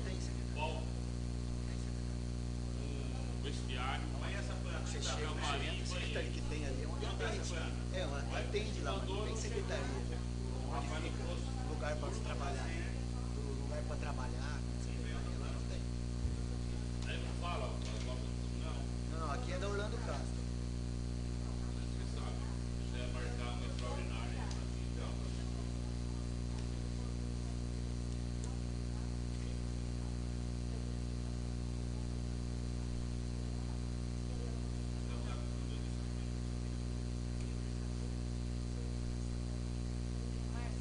tem secretário. Um vestiário. Você chega, a secretaria que tem ali é onde atende. Atende lá, mas não tem secretaria. Onde fica lugar para você trabalhar. Lugar para trabalhar, secretaria lá não tem. Aí não fala, Não, aqui é da Orlando Castro. você sabe. Você vai marcar uma extraordinária. Então.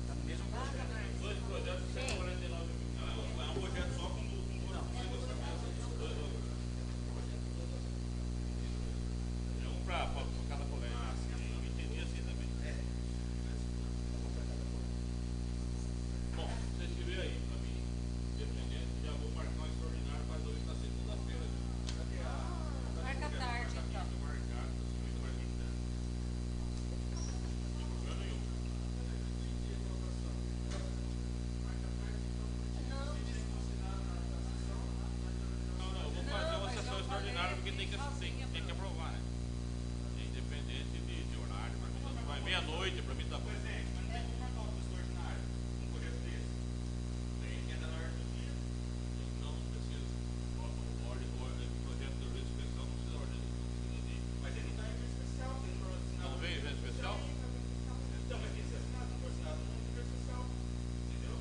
Tá no mesmo projeto. Dois projetos, 149 mil. É um projeto só com é um para cada colégio. Eu entendi assim também. Bom, vocês se vê aí, para mim, independente, já vou marcar uma extraordinária para resolver na segunda-feira. Marca tarde, então. Marcado, muito mais importante. Não tem problema nenhum. Não, eu vou fazer uma sessão extraordinária porque tem que aprovar, né? Independente de horário, mas vai meia-noite, para mim tá bom. Não precisa. O projeto de urgência especial não precisa de ordem, não precisa de. Mas ele não está em urgência especial, não vem urgência especial? Então, mas tem que ser assinado, não foi assinado, não tem urgência especial. Entendeu?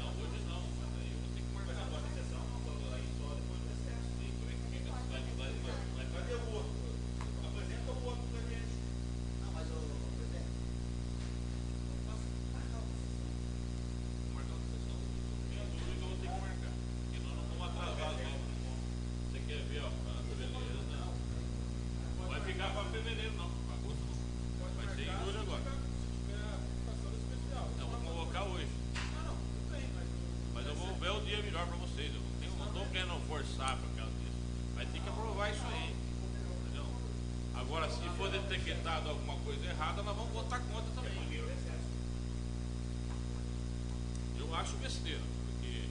Não, hoje não, mas aí eu vou ter que marcar. Mas agora a sessão, aí só depois do recesso. Sim, como é que fica? Vai fazer o outro. Apresenta o outro pra gente. Não, mas o presidente. Marcar uma sessão. Minha dúvida eu vou ter que marcar. Porque nós não vamos atrasar as obras. Você quer ver, ó, fevereiro, não. Vai ficar para fevereiro, não. Agosto não. Vai ser em julho agora. Não, vou convocar hoje. Mas eu vou ver o dia melhor para vocês. Eu não estou querendo forçar por causa disso. Mas tem que aprovar isso aí. Entendeu? Agora, se for detectado alguma coisa errada, nós vamos votar contra também. Eu acho besteira, porque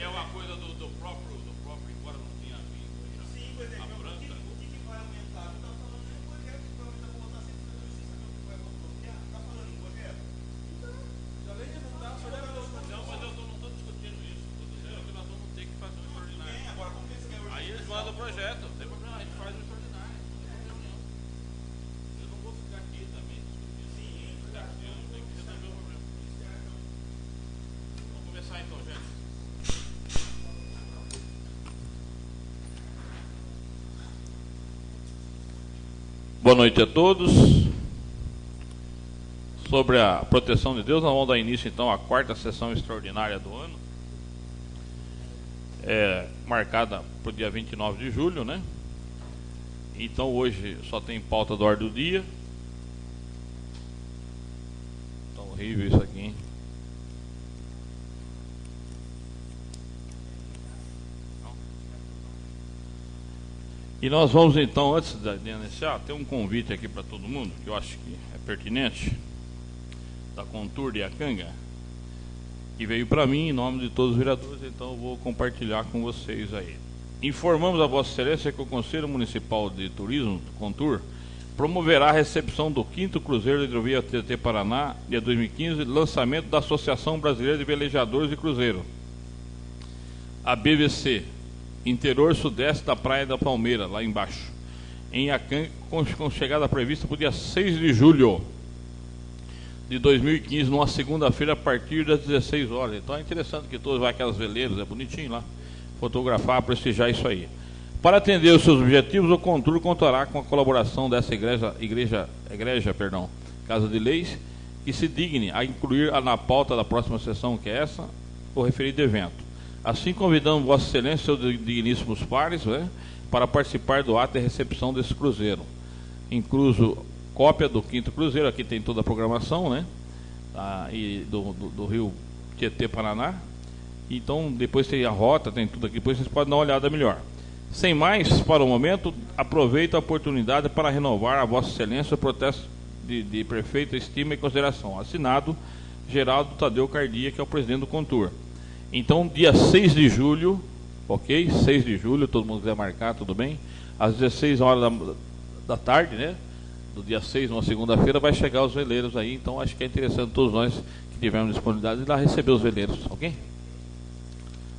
é uma coisa do próprio, embora não tenha vindo a França. O que vai aumentar? Não está falando nem um projeto que vai aumentar para votar sempre na justiça, não, que vai bloquear. Está falando em projeto? Então, além de não estar, Não, mas eu não estou discutindo isso. Estou dizendo que nós vamos ter que fazer um extraordinário. agora vamos ver se é Aí eles mandam o projeto, não tem problema, a gente faz um extraordinário. Não tem problema nenhum. Eu não vou ficar aqui também discutindo. Sim, eu tenho que resolver o problema. Vamos começar então, gente. Boa noite a todos. Sobre a proteção de Deus, nós vamos dar início então à quarta sessão extraordinária do ano, marcada para o dia 29 de julho, né? Então hoje só tem pauta do ordem do dia. Tá horrível isso aqui, hein? E nós vamos então, antes de iniciar, ter um convite aqui para todo mundo, que eu acho que é pertinente, da Contur de Iacanga, que veio para mim em nome de todos os vereadores, então eu vou compartilhar com vocês aí. Informamos a Vossa Excelência que o Conselho Municipal de Turismo, Contur, promoverá a recepção do 5º Cruzeiro da Hidrovia TT Paraná, dia 2015, lançamento da Associação Brasileira de Velejadores de Cruzeiro, a BVC, interior sudeste da Praia da Palmeira, lá embaixo, em Iacanga, com chegada prevista para o dia 6 de julho de 2015, numa segunda-feira, a partir das 16 horas. Então é interessante que todos vão aquelas veleiras, é bonitinho lá, fotografar, prestigiar isso aí. Para atender os seus objetivos, o Contur contará com a colaboração dessa igreja, Casa de Leis, que se digne a incluir na pauta da próxima sessão, que é essa, o referido evento. Assim, convidamos Vossa Excelência e seus digníssimos pares, né, para participar do ato de recepção desse cruzeiro. Incluso cópia do 5º Cruzeiro, aqui tem toda a programação, né, e do Rio Tietê, Paraná. Então, depois tem a rota, tem tudo aqui, depois vocês podem dar uma olhada melhor. Sem mais, para o momento, aproveito a oportunidade para renovar a Vossa Excelência o protesto de perfeita estima e consideração. Assinado, Geraldo Tadeu Cardia, que é o presidente do Contur. Então, dia 6 de julho, ok? 6 de julho, todo mundo quiser marcar, tudo bem? Às 16 horas da tarde, né? Do dia 6, uma segunda-feira, vai chegar os veleiros aí. Então, acho que é interessante todos nós que tivermos disponibilidade de lá receber os veleiros, ok?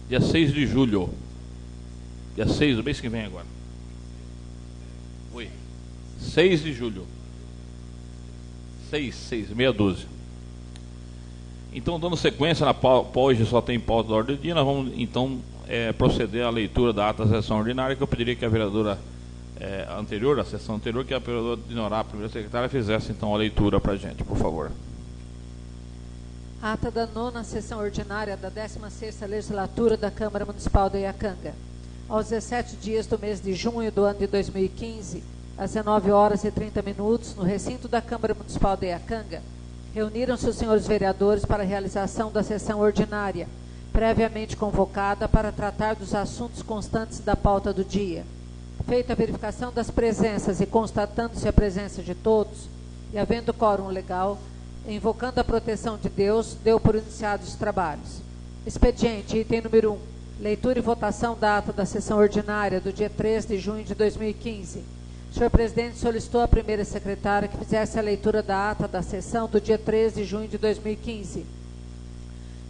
Dia 6 de julho. Dia 6 do mês que vem agora. Oi. 6 de julho. 6, meia dúzia. Então, dando sequência, hoje só tem pauta da ordem do dia, nós vamos então proceder à leitura da ata da sessão ordinária, que eu pediria que a vereadora a sessão anterior, que a vereadora Dinorá, a primeira secretária, fizesse então a leitura para a gente, por favor. Ata da 9ª sessão ordinária da 16ª legislatura da Câmara Municipal de Iacanga. Aos 17 dias do mês de junho do ano de 2015, às 19 horas e 30 minutos, no recinto da Câmara Municipal de Iacanga, reuniram-se os senhores vereadores para a realização da sessão ordinária, previamente convocada para tratar dos assuntos constantes da pauta do dia. Feita a verificação das presenças e constatando-se a presença de todos, e havendo quórum legal, invocando a proteção de Deus, deu por iniciados os trabalhos. Expediente, item número 1, leitura e votação da ata da sessão ordinária do dia 3 de junho de 2015. O senhor presidente solicitou à primeira secretária que fizesse a leitura da ata da sessão do dia 3 de junho de 2015.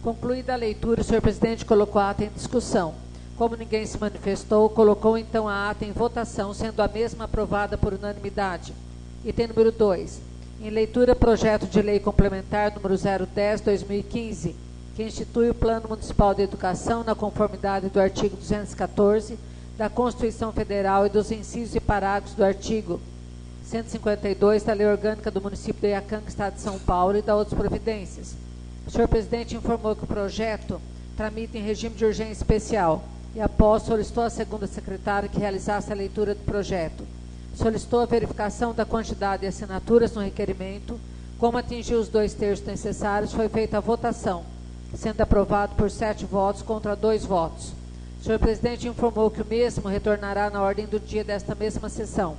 Concluída a leitura, o senhor presidente colocou a ata em discussão. Como ninguém se manifestou, colocou então a ata em votação, sendo a mesma aprovada por unanimidade. Item número 2. Em leitura, projeto de lei complementar número 010/2015, que institui o Plano Municipal de Educação na conformidade do artigo 214 da Constituição Federal e dos incisos e parágrafos do artigo 152 da Lei Orgânica do Município de Iacanga, Estado de São Paulo, e da outras providências. O senhor presidente informou que o projeto tramita em regime de urgência especial e, após, solicitou à segunda secretária que realizasse a leitura do projeto. Solicitou a verificação da quantidade de assinaturas no requerimento. Como atingiu os 2/3 necessários, foi feita a votação, sendo aprovado por 7 votos contra 2 votos. O senhor presidente informou que o mesmo retornará na ordem do dia desta mesma sessão.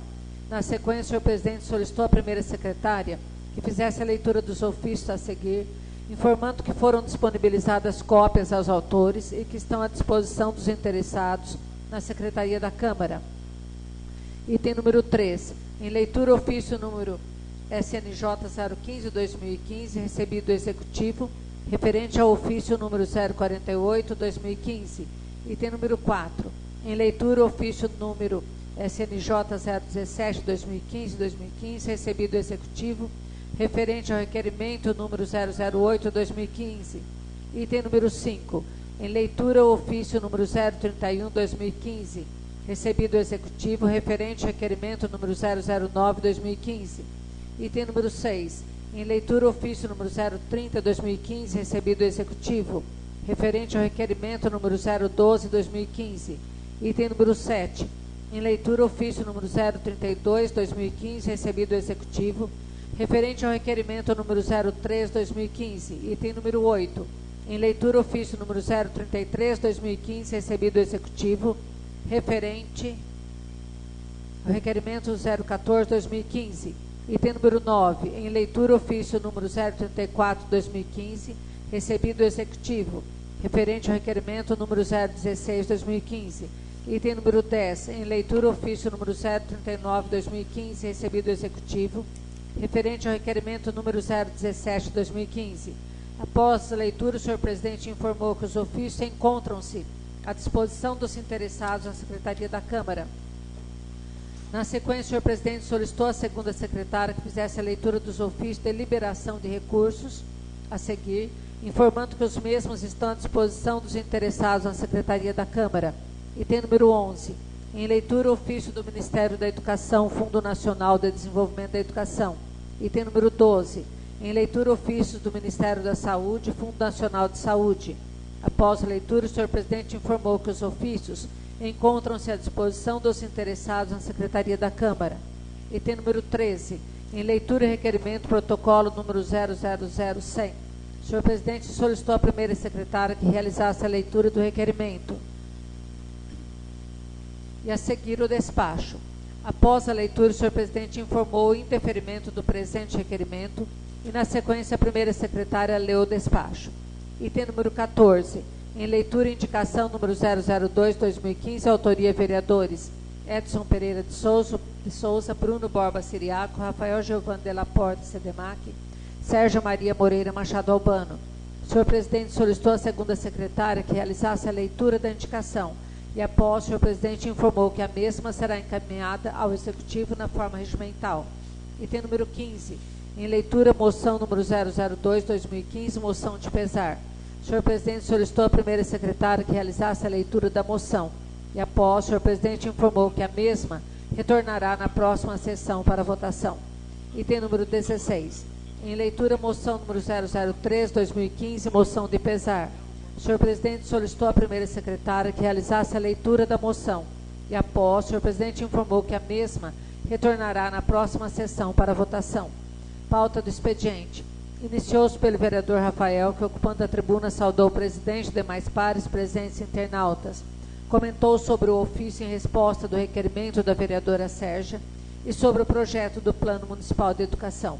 Na sequência, o senhor presidente solicitou à primeira secretária que fizesse a leitura dos ofícios a seguir, informando que foram disponibilizadas cópias aos autores e que estão à disposição dos interessados na Secretaria da Câmara. Item número 3. Em leitura, ofício número SNJ 015/2015, recebido do Executivo, referente ao ofício número 048/2015. Item número 4. Em leitura, ofício número SNJ 017/2015, recebido do Executivo, referente ao requerimento número 008/2015. Item número 5. Em leitura, o ofício número 031/2015, recebido do Executivo, referente ao requerimento número 009/2015. Item número 6. Em leitura, o ofício número 030/2015, recebido do Executivo, referente ao requerimento número 012/2015. Item número 7. Em leitura, o ofício número 032/2015, recebido do Executivo, referente ao requerimento número 03/2015. Item número 8. Em leitura, ofício número 033/2015, recebido do Executivo, referente ao requerimento 014/2015. Item número 9. Em leitura, ofício número 034/2015, recebido do Executivo, referente ao requerimento número 016/2015. Item número 10. Em leitura, ofício número 039/2015, recebido do Executivo, referente ao requerimento número 017/2015. Após a leitura, o senhor presidente informou que os ofícios encontram-se à disposição dos interessados na Secretaria da Câmara. Na sequência, o senhor presidente solicitou à segunda secretária que fizesse a leitura dos ofícios de liberação de recursos a seguir, informando que os mesmos estão à disposição dos interessados na Secretaria da Câmara. Item número 11. Em leitura, o ofício do Ministério da Educação, Fundo Nacional de Desenvolvimento da Educação. Item número 12. Em leitura, ofícios do Ministério da Saúde, Fundo Nacional de Saúde. Após a leitura, o senhor presidente informou que os ofícios encontram-se à disposição dos interessados na Secretaria da Câmara. Item número 13. Em leitura e requerimento, protocolo número 000100. O senhor presidente solicitou à primeira secretária que realizasse a leitura do requerimento e a seguir o despacho. Após a leitura, o senhor presidente informou o indeferimento do presente requerimento e, na sequência, a primeira secretária leu o despacho. Item número 14. Em leitura, indicação número 002/2015, autoria vereadores Edson Pereira de Souza, Bruno Borba Siriaco, Rafael Giovanni de la Porta Sedemac, Sérgio Maria Moreira Machado Albano. O senhor presidente solicitou à segunda secretária que realizasse a leitura da indicação e, após, o senhor presidente informou que a mesma será encaminhada ao Executivo na forma regimental. Item número 15. Em leitura, moção número 002/2015, moção de pesar. O senhor presidente solicitou à primeira secretária que realizasse a leitura da moção e, após, o senhor presidente informou que a mesma retornará na próxima sessão para votação. Item número 16. Em leitura, moção número 003/2015, moção de pesar. O senhor presidente solicitou à primeira secretária que realizasse a leitura da moção e, após, o senhor presidente informou que a mesma retornará na próxima sessão para votação. Pauta do expediente. Iniciou-se pelo vereador Rafael, que, ocupando a tribuna, saudou o presidente e demais pares presentes e internautas. Comentou sobre o ofício em resposta do requerimento da vereadora Sérgia e sobre o projeto do Plano Municipal de Educação.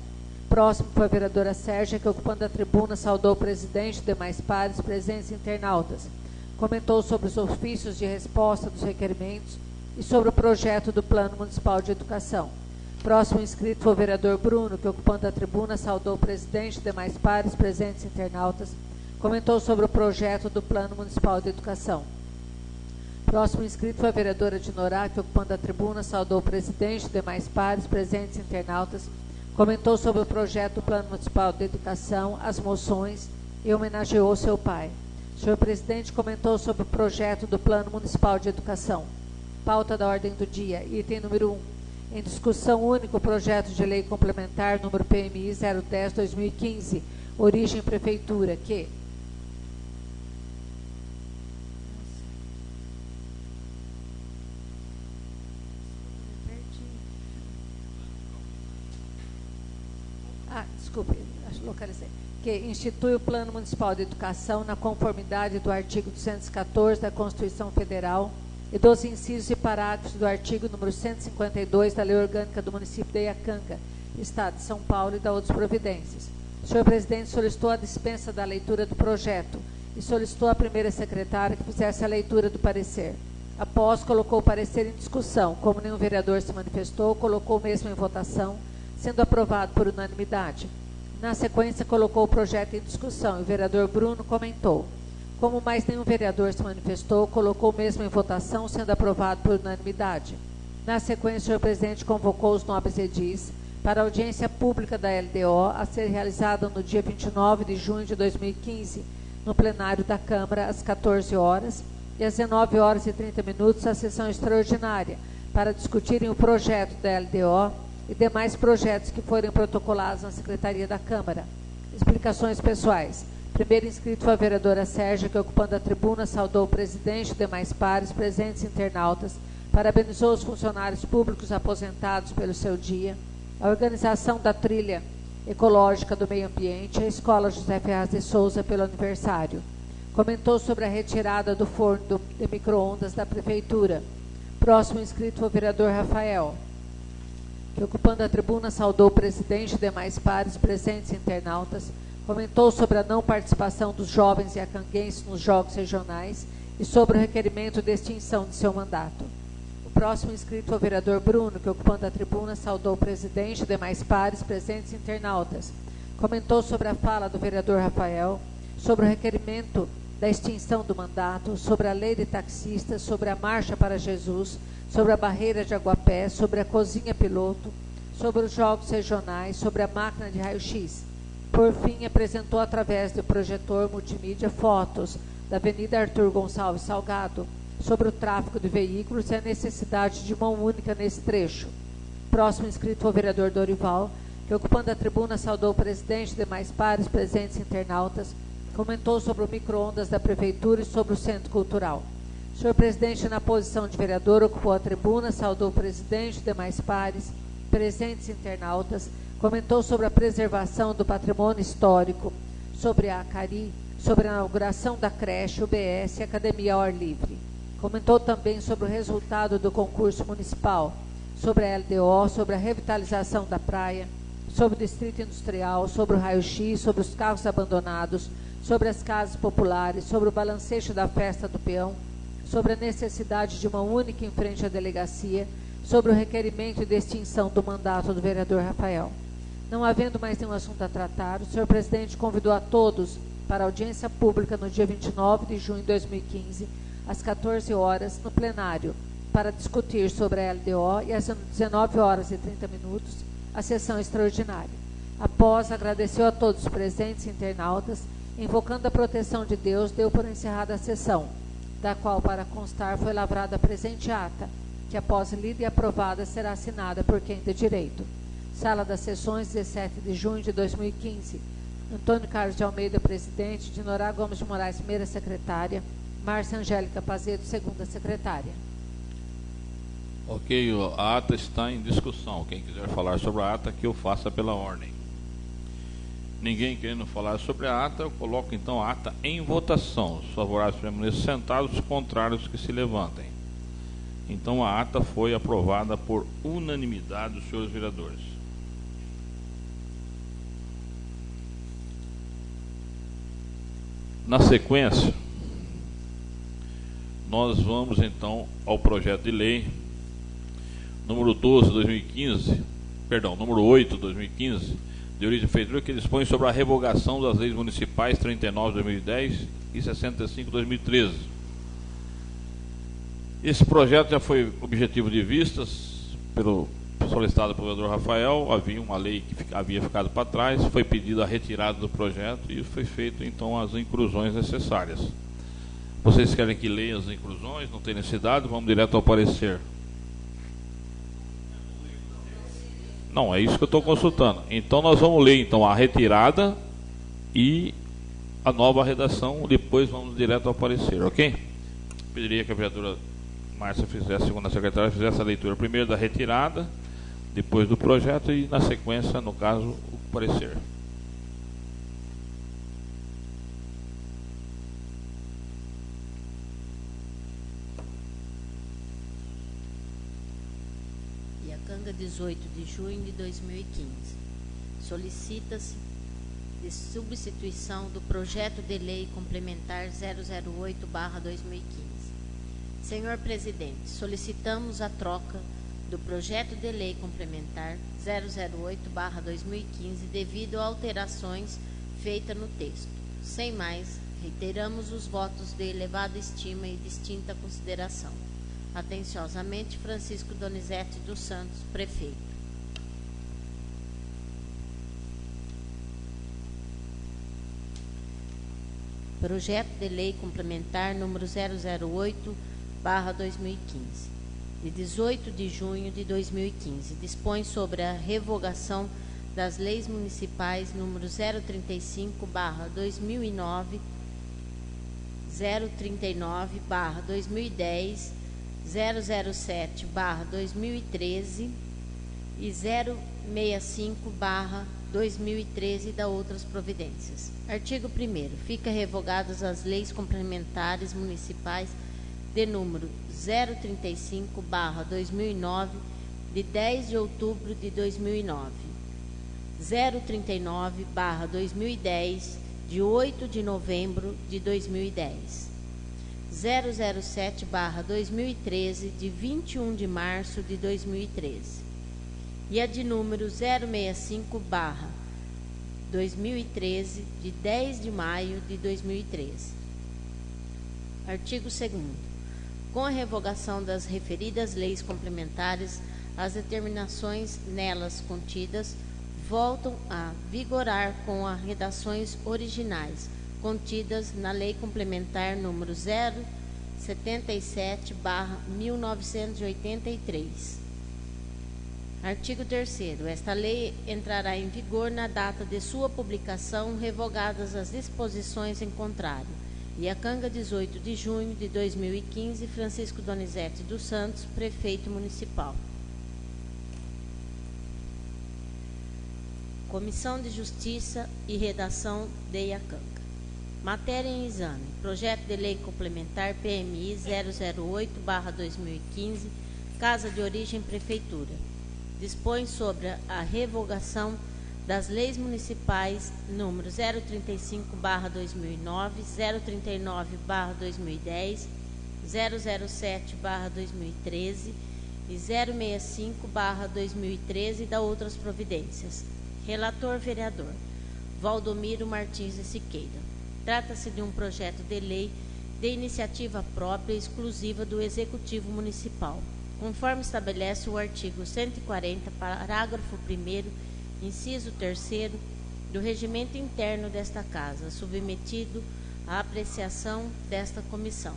Próximo foi a vereadora Sérgia, que, ocupando a tribuna, saudou o presidente e demais pares presentes e internautas. Comentou sobre os ofícios de resposta dos requerimentos e sobre o projeto do Plano Municipal de Educação. Próximo inscrito foi o vereador Bruno, que, ocupando a tribuna, saudou o presidente e demais pares presentes e internautas. Comentou sobre o projeto do Plano Municipal de Educação. Próximo inscrito foi a vereadora Dinorá, que, ocupando a tribuna, saudou o presidente e demais pares presentes e internautas. Comentou sobre o projeto do Plano Municipal de Educação, as moções e homenageou seu pai. O senhor presidente comentou sobre o projeto do Plano Municipal de Educação. Pauta da ordem do dia. Item número 1. Em discussão única, o projeto de lei complementar número PMI 010/2015, origem prefeitura, que... localizei, que institui o Plano Municipal de Educação na conformidade do artigo 214 da Constituição Federal e dos incisos e parágrafos do artigo número 152 da Lei Orgânica do Município de Iacanga, Estado de São Paulo, e da outras providências. O senhor presidente solicitou a dispensa da leitura do projeto e solicitou à primeira secretária que fizesse a leitura do parecer. Após, colocou o parecer em discussão. Como nenhum vereador se manifestou, colocou o mesmo em votação, sendo aprovado por unanimidade. Na sequência, colocou o projeto em discussão e o vereador Bruno comentou. Como mais nenhum vereador se manifestou, colocou o mesmo em votação, sendo aprovado por unanimidade. Na sequência, o senhor presidente convocou os nobres edis para a audiência pública da LDO a ser realizada no dia 29 de junho de 2015, no plenário da Câmara, às 14 horas, e às 19 horas e 30 minutos, a sessão extraordinária, para discutirem o projeto da LDO e demais projetos que forem protocolados na Secretaria da Câmara. Explicações pessoais. Primeiro inscrito foi a vereadora Sérgia, que, ocupando a tribuna, saudou o presidente e demais pares presentes e internautas, parabenizou os funcionários públicos aposentados pelo seu dia, a organização da trilha ecológica do meio ambiente e a Escola José Ferraz de Souza pelo aniversário. Comentou sobre a retirada do forno de micro-ondas da Prefeitura. Próximo inscrito foi o vereador Rafael, que, ocupando a tribuna, saudou o presidente e demais pares presentes e internautas, comentou sobre a não participação dos jovens iacanguenses nos jogos regionais e sobre o requerimento de extinção de seu mandato. O próximo inscrito foi o vereador Bruno, que, ocupando a tribuna, saudou o presidente e demais pares presentes e internautas, comentou sobre a fala do vereador Rafael, sobre o requerimento da extinção do mandato, sobre a lei de taxistas, sobre a Marcha para Jesus, sobre a barreira de Aguapé, sobre a cozinha piloto, sobre os jogos regionais, sobre a máquina de raio-x. Por fim, apresentou através do projetor multimídia fotos da Avenida Arthur Gonçalves Salgado, sobre o tráfego de veículos e a necessidade de mão única nesse trecho. Próximo inscrito foi o vereador Dorival, que, ocupando a tribuna, saudou o presidente e demais pares presentes e internautas, comentou sobre o micro-ondas da Prefeitura e sobre o Centro Cultural. O senhor presidente, na posição de vereador, ocupou a tribuna, saudou o presidente e demais pares, presentes e internautas, comentou sobre a preservação do patrimônio histórico, sobre a Acari, sobre a inauguração da creche, UBS e Academia ao Ar Livre. Comentou também sobre o resultado do concurso municipal, sobre a LDO, sobre a revitalização da praia, sobre o distrito industrial, sobre o raio-x, sobre os carros abandonados, sobre as casas populares, sobre o balancejo da festa do peão, sobre a necessidade de uma única em frente à delegacia, sobre o requerimento de extinção do mandato do vereador Rafael. Não havendo mais nenhum assunto a tratar, o senhor presidente convidou a todos para audiência pública no dia 29 de junho de 2015, às 14 horas, no plenário, para discutir sobre a LDO e às 19 horas e 30 minutos, a sessão extraordinária. Após, agradeceu a todos os presentes e internautas, invocando a proteção de Deus, deu por encerrada a sessão, da qual, para constar, foi lavrada a presente ata, que após lida e aprovada será assinada por quem de direito. Sala das Sessões, 17 de junho de 2015. Antônio Carlos de Almeida, presidente. Dinorá Gomes de Moraes, primeira secretária. Márcia Angélica Pazeto, segunda secretária. Ok, a ata está em discussão. Quem quiser falar sobre a ata, que eu faça pela ordem. Ninguém querendo falar sobre a ata, eu coloco então a ata em votação. Os favoráveis permaneçam sentados, os contrários que se levantem. Então a ata foi aprovada por unanimidade dos senhores vereadores. Na sequência, nós vamos então ao projeto de lei número 12/2015, perdão, número 8/2015, de origem feitura, que dispõe sobre a revogação das leis municipais 39/2010 e 65/2013. Esse projeto já foi objetivo de vistas solicitado pelo vereador Rafael. Havia uma lei que havia ficado para trás, foi pedida a retirada do projeto e foi feito então as inclusões necessárias. Vocês querem que leia as inclusões? Não tem necessidade, vamos direto ao parecer. Não, é isso que eu estou consultando. Então nós vamos ler então a retirada e a nova redação, depois vamos direto ao parecer, ok? Pediria que a vereadora Márcia fizesse, segunda secretária, fizesse a leitura primeiro da retirada, depois do projeto e na sequência, no caso, o parecer. Iacanga, 18 de junho de 2015. Solicita-se de substituição do projeto de lei complementar 008/2015. Senhor presidente, solicitamos a troca do projeto de lei complementar 008/2015 devido a alterações feitas no texto. Sem mais, reiteramos os votos de elevada estima e distinta consideração. Atenciosamente, Francisco Donizete dos Santos, prefeito. Projeto de lei complementar número 008/2015, de 18 de junho de 2015, dispõe sobre a revogação das leis municipais número 035/2009, 039/2010, 007/2013 e 065/2013 e da outras providências. Artigo 1º. Fica revogadas as leis complementares municipais de número 035/2009, de 10 de outubro de 2009, 039/2010, de 8 de novembro de 2010, 007/2013, de 21 de março de 2013, e a de número 065/2013, de 10 de maio de 2013. Artigo 2º. Com a revogação das referidas leis complementares, as determinações nelas contidas voltam a vigorar com as redações originais contidas na Lei Complementar número 077/1983. Artigo 3º. Esta lei entrará em vigor na data de sua publicação, revogadas as disposições em contrário. Iacanga, 18 de junho de 2015, Francisco Donizete dos Santos, prefeito municipal. Comissão de Justiça e Redação de Iacanga. Matéria em exame. Projeto de lei complementar PMI 008/2015, Casa de Origem Prefeitura. Dispõe sobre a revogação das leis municipais número 035/2009, 039/2010, 007/2013 e 065/2013 e da outras providências. Relator vereador Valdomiro Martins de Siqueira. Trata-se de um projeto de lei de iniciativa própria e exclusiva do Executivo Municipal, conforme estabelece o artigo 140, parágrafo 1º, inciso 3º, do regimento interno desta Casa, submetido à apreciação desta comissão.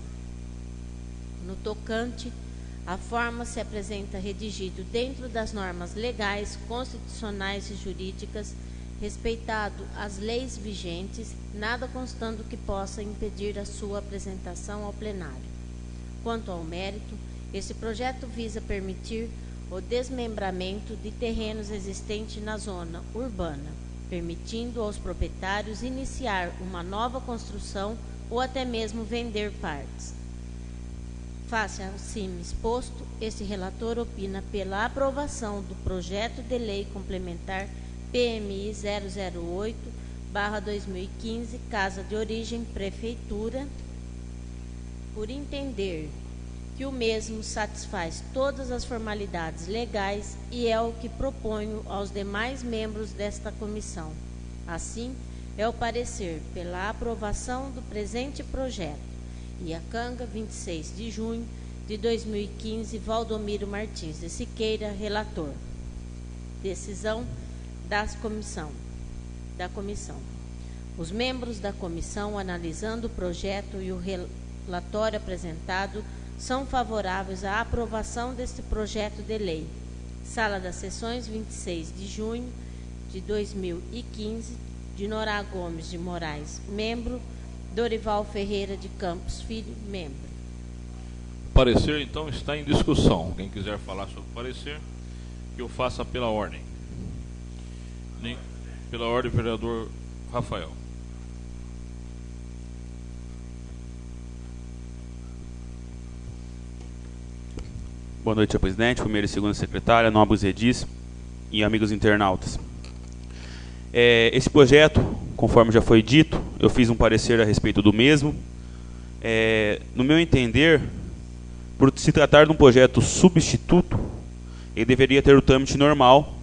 No tocante, a forma se apresenta redigido dentro das normas legais, constitucionais e jurídicas, respeitado as leis vigentes, nada constando que possa impedir a sua apresentação ao plenário. Quanto ao mérito, esse projeto visa permitir o desmembramento de terrenos existentes na zona urbana, permitindo aos proprietários iniciar uma nova construção ou até mesmo vender partes. Face ao acima exposto, este relator opina pela aprovação do projeto de lei complementar PMI 008/2015, Casa de Origem, Prefeitura, por entender que o mesmo satisfaz todas as formalidades legais e é o que proponho aos demais membros desta comissão. Assim, é o parecer pela aprovação do presente projeto. Iacanga, 26 de junho de 2015, Valdomiro Martins de Siqueira, relator. Decisão da comissão. Os membros da comissão, analisando o projeto e o relatório apresentado, são favoráveis à aprovação deste projeto de lei. Sala das Sessões, 26 de junho de 2015, de Norá Gomes de Moraes, membro. Dorival Ferreira de Campos Filho, membro. O parecer, então, está em discussão. Quem quiser falar sobre o parecer, que o faça pela ordem. Pela ordem, vereador Rafael. Boa noite, senhor presidente, primeira e segunda secretária, nobres edis e amigos internautas. Esse projeto, conforme já foi dito, eu fiz um parecer a respeito do mesmo. No meu entender, por se tratar de um projeto substituto, ele deveria ter o trâmite normal,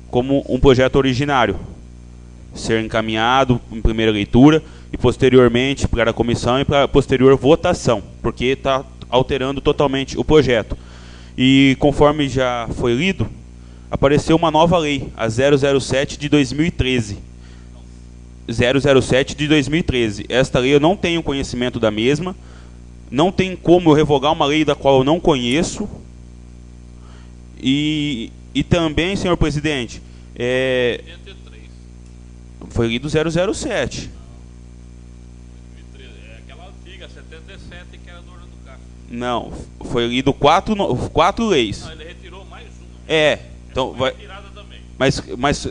como um projeto originário, ser encaminhado em primeira leitura e posteriormente para a comissão e para a posterior votação, porque está alterando totalmente o projeto. E conforme já foi lido, apareceu uma nova lei, a 007 de 2013. 007 de 2013. Esta lei eu não tenho conhecimento da mesma, não tem como eu revogar uma lei da qual eu não conheço. E também, senhor presidente, foi lido 007. É aquela antiga, 77, que era do Orlando Castro. Não, foi lido quatro leis. Não, ele retirou mais uma. Então vai. Retirada também. Mas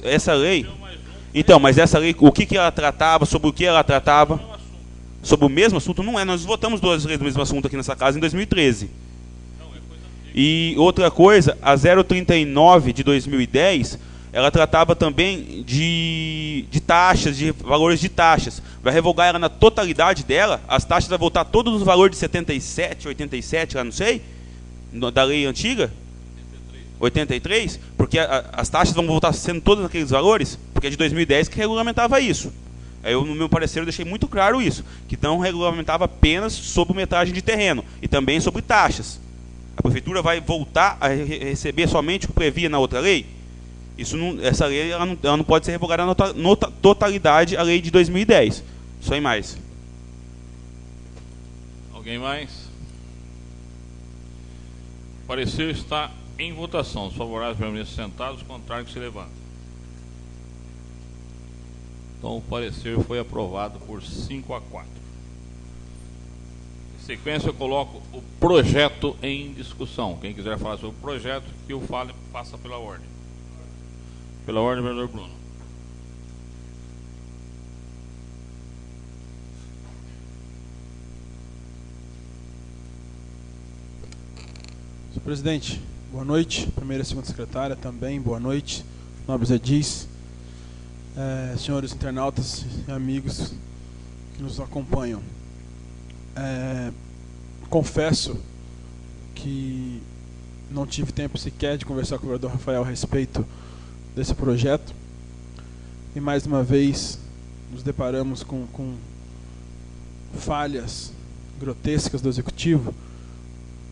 essa lei. Retirou mais uma. Então, mas essa lei, o que ela tratava, sobre o que ela tratava? Sobre o mesmo assunto? Não é, nós votamos duas leis do mesmo assunto aqui nessa casa em 2013. Não, é coisa antiga. E outra coisa, a 039 de 2010, ela tratava também de taxas, de valores de taxas. Vai revogar ela na totalidade dela, as taxas vai voltar todos os valores de 77, 87, lá não sei, da lei antiga? 83, porque as taxas vão voltar sendo todos aqueles valores, porque é de 2010 que regulamentava isso. Aí eu, no meu parecer, eu deixei muito claro isso, que não regulamentava apenas sobre metragem de terreno, e também sobre taxas. A prefeitura vai voltar a receber somente o que previa na outra lei? Essa lei ela não pode ser revogada na totalidade a lei de 2010. Só em mais. Alguém mais? O parecer está em votação. Os favoráveis permanecem sentados, os contrários que se levantam. Então o parecer foi aprovado por 5-4. Em sequência eu coloco o projeto em discussão. Quem quiser falar sobre o projeto, que o fale, passa pela ordem. Pela ordem, vereador Bruno. Senhor presidente, boa noite. Primeira e segunda secretária também, boa noite. Nobres edis. senhores internautas e amigos que nos acompanham. Confesso que não tive tempo sequer de conversar com o vereador Rafael a respeito desse projeto. E mais uma vez nos deparamos com falhas grotescas do Executivo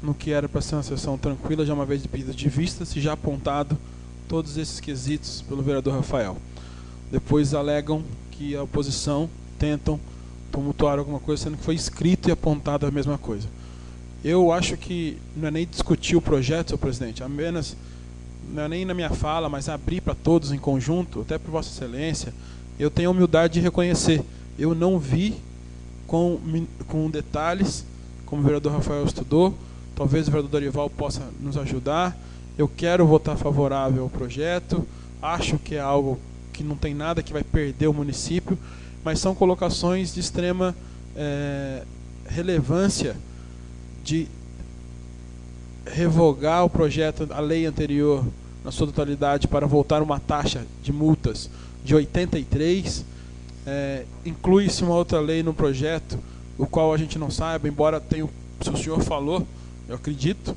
no que era para ser uma sessão tranquila, já uma vez de pedido de vistas e já apontado todos esses quesitos pelo vereador Rafael. Depois alegam que a oposição tentam tumultuar alguma coisa, sendo que foi escrito e apontado a mesma coisa. Eu acho que não é nem discutir o projeto, senhor presidente, apenas, não é nem na minha fala, mas abrir para todos em conjunto, até para Vossa Excelência. Eu tenho a humildade de reconhecer, eu não vi com detalhes, como o vereador Rafael estudou, talvez o vereador Dorival possa nos ajudar. Eu quero votar favorável ao projeto, acho que é algo que não tem nada que vai perder o município, mas são colocações de extrema relevância de revogar o projeto, a lei anterior, na sua totalidade, para voltar uma taxa de multas de 83. Inclui-se uma outra lei no projeto, o qual a gente não sabe, embora tenha, se o senhor falou, eu acredito,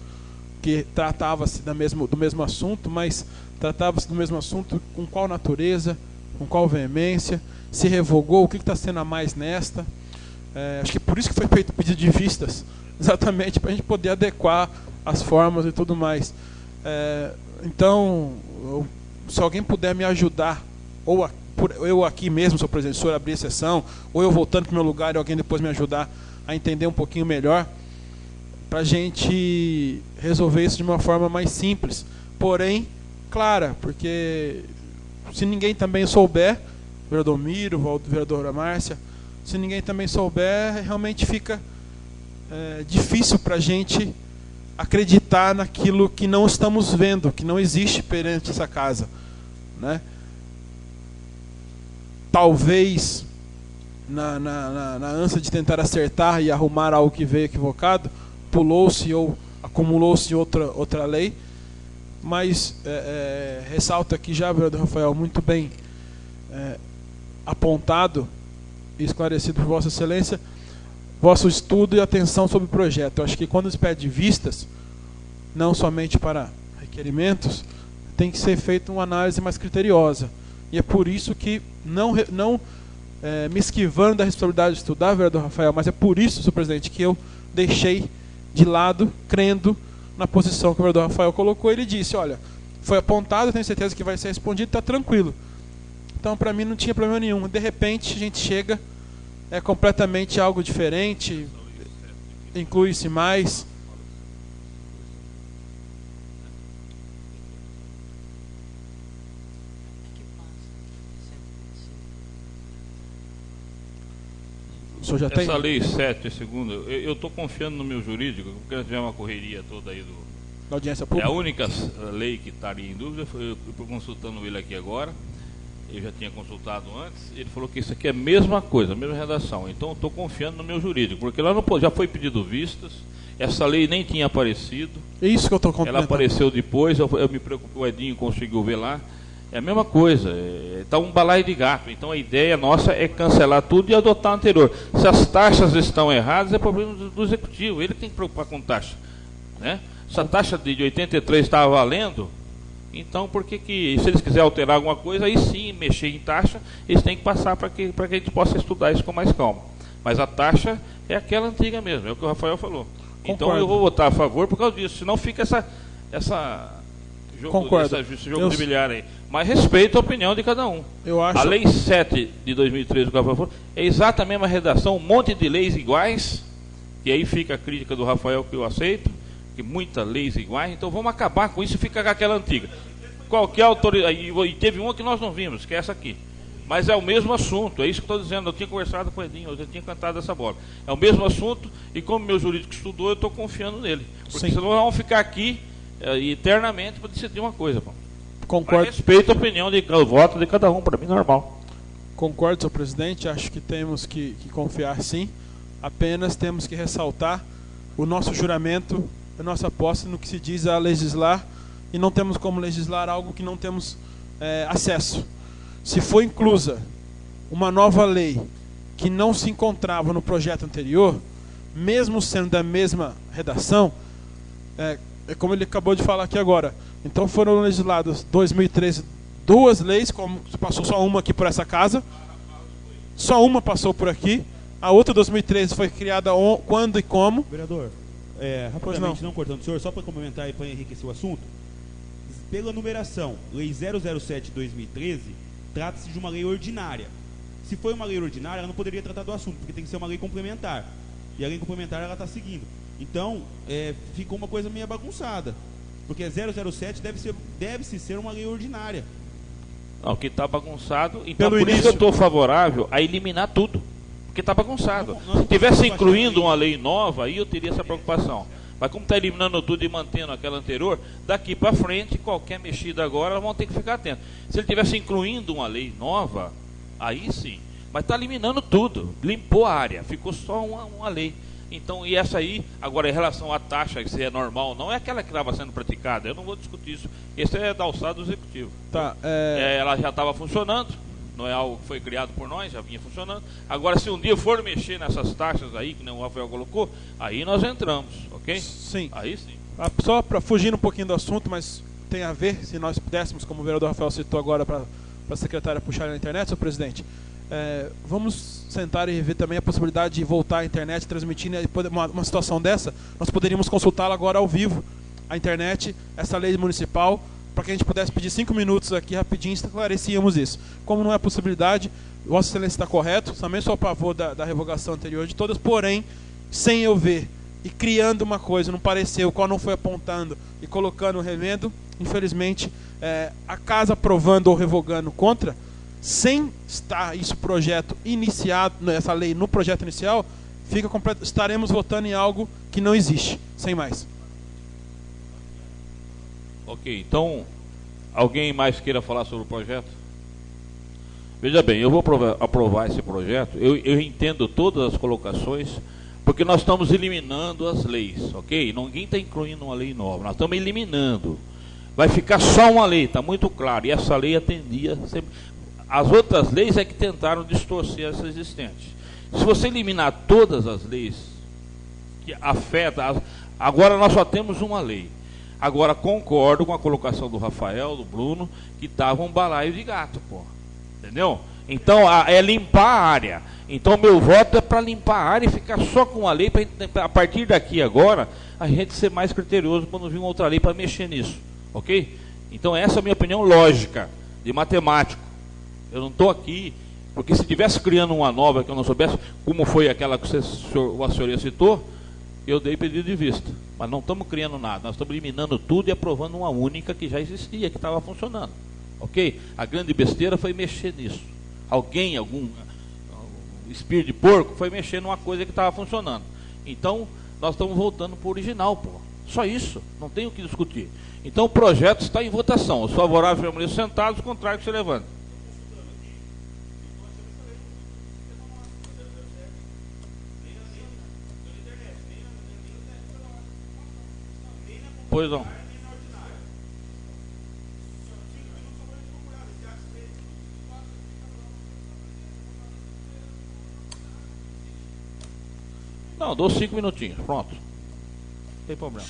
que tratava-se do mesmo assunto, mas tratava-se do mesmo assunto com qual natureza, com qual veemência, se revogou, o que está sendo a mais nesta. Acho que por isso que foi feito o pedido de vistas, exatamente para a gente poder adequar as formas e tudo mais. Então, se alguém puder me ajudar, ou eu aqui mesmo, senhor presidente, o senhor abrir a sessão, ou eu voltando para o meu lugar e alguém depois me ajudar a entender um pouquinho melhor, para a gente resolver isso de uma forma mais simples, porém clara, porque se ninguém também souber, o vereador Miro, a vereadora Márcia, se ninguém também souber, realmente fica difícil para a gente acreditar naquilo que não estamos vendo, que não existe perante essa casa, né? Talvez na ânsia de tentar acertar e arrumar algo que veio equivocado, pulou-se ou acumulou-se outra lei, mas ressalto aqui já, vereador Rafael, muito bem apontado e esclarecido por Vossa Excelência, vosso estudo e atenção sobre o projeto. Eu acho que quando se pede vistas, não somente para requerimentos, tem que ser feita uma análise mais criteriosa. E é por isso que, não me esquivando da responsabilidade de estudar, vereador Rafael, mas é por isso, senhor presidente, que eu deixei de lado, crendo na posição que o vereador Rafael colocou. Ele disse, olha, foi apontado, tenho certeza que vai ser respondido, está tranquilo. Então, para mim, não tinha problema nenhum. De repente, a gente chega, é completamente algo diferente, inclui-se mais. O senhor já tem? Essa lei 7, segundo, eu estou confiando no meu jurídico, porque tiver uma correria toda aí da audiência É pública. a única lei que estaria em dúvida, eu estou consultando ele aqui agora, eu já tinha consultado antes, ele falou que isso aqui é a mesma coisa, a mesma redação, então eu estou confiando no meu jurídico, porque lá já foi pedido vistas, essa lei nem tinha aparecido, É isso que eu estou contando. ela apareceu depois, eu me preocupei, o Edinho conseguiu ver lá, é a mesma coisa, está um balaio de gato, então a ideia nossa é cancelar tudo e adotar o anterior. Se as taxas estão erradas, é problema do executivo, ele tem que preocupar com taxa, né? Se a taxa de 83 estava valendo, então por que se eles quiserem alterar alguma coisa, aí sim, mexer em taxa, eles têm que passar para que a gente possa estudar isso com mais calma. Mas a taxa é aquela antiga mesmo, é o que o Rafael falou. Concordo. Então eu vou votar a favor por causa disso, senão fica esse jogo de bilhar aí. Mas respeito a opinião de cada um. Eu acho... A lei 7 de 2013 do Rafael falou, é exatamente a mesma redação, um monte de leis iguais, e aí fica a crítica do Rafael que eu aceito, que muitas leis iguais, então vamos acabar com isso e fica com aquela antiga. Qualquer autoridade, e teve uma que nós não vimos, que é essa aqui. Mas é o mesmo assunto, é isso que estou dizendo, eu tinha conversado com o Edinho, eu já tinha cantado essa bola. É o mesmo assunto, e como meu jurídico estudou, eu estou confiando nele. Porque Sim. senão nós vamos ficar aqui eternamente para decidir uma coisa. Pô. Concordo. Mas respeito a opinião, o voto de cada um, para mim normal. Concordo, senhor presidente, acho que temos que confiar sim, apenas temos que ressaltar o nosso juramento, a nossa posse no que se diz a legislar, e não temos como legislar algo que não temos acesso. Se for inclusa uma nova lei que não se encontrava no projeto anterior, mesmo sendo da mesma redação, é como ele acabou de falar aqui agora. Então foram legisladas 2013 duas leis, como passou só uma aqui por essa casa, só uma passou por aqui, a outra 2013 foi criada quando e como. Vereador, rapidamente, não cortando o senhor, só para complementar e para enriquecer o assunto, pela numeração, Lei 007/2013, trata-se de uma lei ordinária. Se for uma lei ordinária, ela não poderia tratar do assunto, porque tem que ser uma lei complementar. E a lei complementar, ela está seguindo. Então, ficou uma coisa meio bagunçada. Porque 007 deve-se ser uma lei ordinária. Não, que está bagunçado. Então, Pelo por isso início. eu estou favorável a eliminar tudo. Porque está bagunçado. Se tivesse incluindo uma lei nova, aí eu teria essa preocupação. Mas como está eliminando tudo e mantendo aquela anterior, daqui para frente, qualquer mexida agora, vão ter que ficar atentos. Se ele tivesse incluindo uma lei nova, aí sim. Mas está eliminando tudo. Limpou a área. Ficou só uma lei. Então, e essa aí, agora em relação à taxa, se é normal ou não, é aquela que estava sendo praticada. Eu não vou discutir isso. Esse é da alçada do executivo. Tá, ela já estava funcionando, não é algo que foi criado por nós, já vinha funcionando. Agora, se um dia for mexer nessas taxas aí, que nem o Rafael colocou, aí nós entramos, ok? Sim. Aí sim. Só para fugir um pouquinho do assunto, mas tem a ver, se nós pudéssemos, como o vereador Rafael citou agora, para a secretária puxar na internet, senhor presidente, vamos sentar e rever também a possibilidade de voltar à internet transmitindo uma situação dessa. Nós poderíamos consultá-la agora ao vivo, a internet, essa lei municipal, para que a gente pudesse pedir 5 minutos aqui rapidinho e esclarecíamos isso. Como não é possibilidade, Vossa Excelência está correto, também sou a favor da revogação anterior de todas, porém, sem eu ver e criando uma coisa, não pareceu, o qual não foi apontando e colocando o revendo, infelizmente, a casa aprovando ou revogando contra, sem estar isso projeto iniciado, essa lei no projeto inicial, fica completo, estaremos votando em algo que não existe, sem mais. Ok, então, alguém mais queira falar sobre o projeto? Veja bem, eu vou aprovar esse projeto, eu entendo todas as colocações, porque nós estamos eliminando as leis, ok? Ninguém está incluindo uma lei nova, nós estamos eliminando. Vai ficar só uma lei, está muito claro, e essa lei atendia sempre. As outras leis é que tentaram distorcer essa existente. Se você eliminar todas as leis que afetam, agora nós só temos uma lei. Agora concordo com a colocação do Rafael, do Bruno, que estava um balaio de gato, pô. Entendeu? Então é limpar a área. Então meu voto é para limpar a área e ficar só com a lei, para a partir daqui agora, a gente ser mais criterioso quando vir uma outra lei para mexer nisso. Ok? Então essa é a minha opinião lógica, de matemático. Eu não estou aqui, porque se estivesse criando uma nova que eu não soubesse, como foi aquela que a senhoria citou, eu dei pedido de vista. Mas não estamos criando nada, nós estamos eliminando tudo e aprovando uma única que já existia, que estava funcionando. Ok? A grande besteira foi mexer nisso. Algum espírito de porco, foi mexer numa coisa que estava funcionando. Então, nós estamos voltando para o original, pô. Só isso, não tem o que discutir. Então, o projeto está em votação. Os favoráveis permaneçam sentados, os contrários se levantem. Pois não. Não, dou 5 minutinhos, pronto. Não tem problema.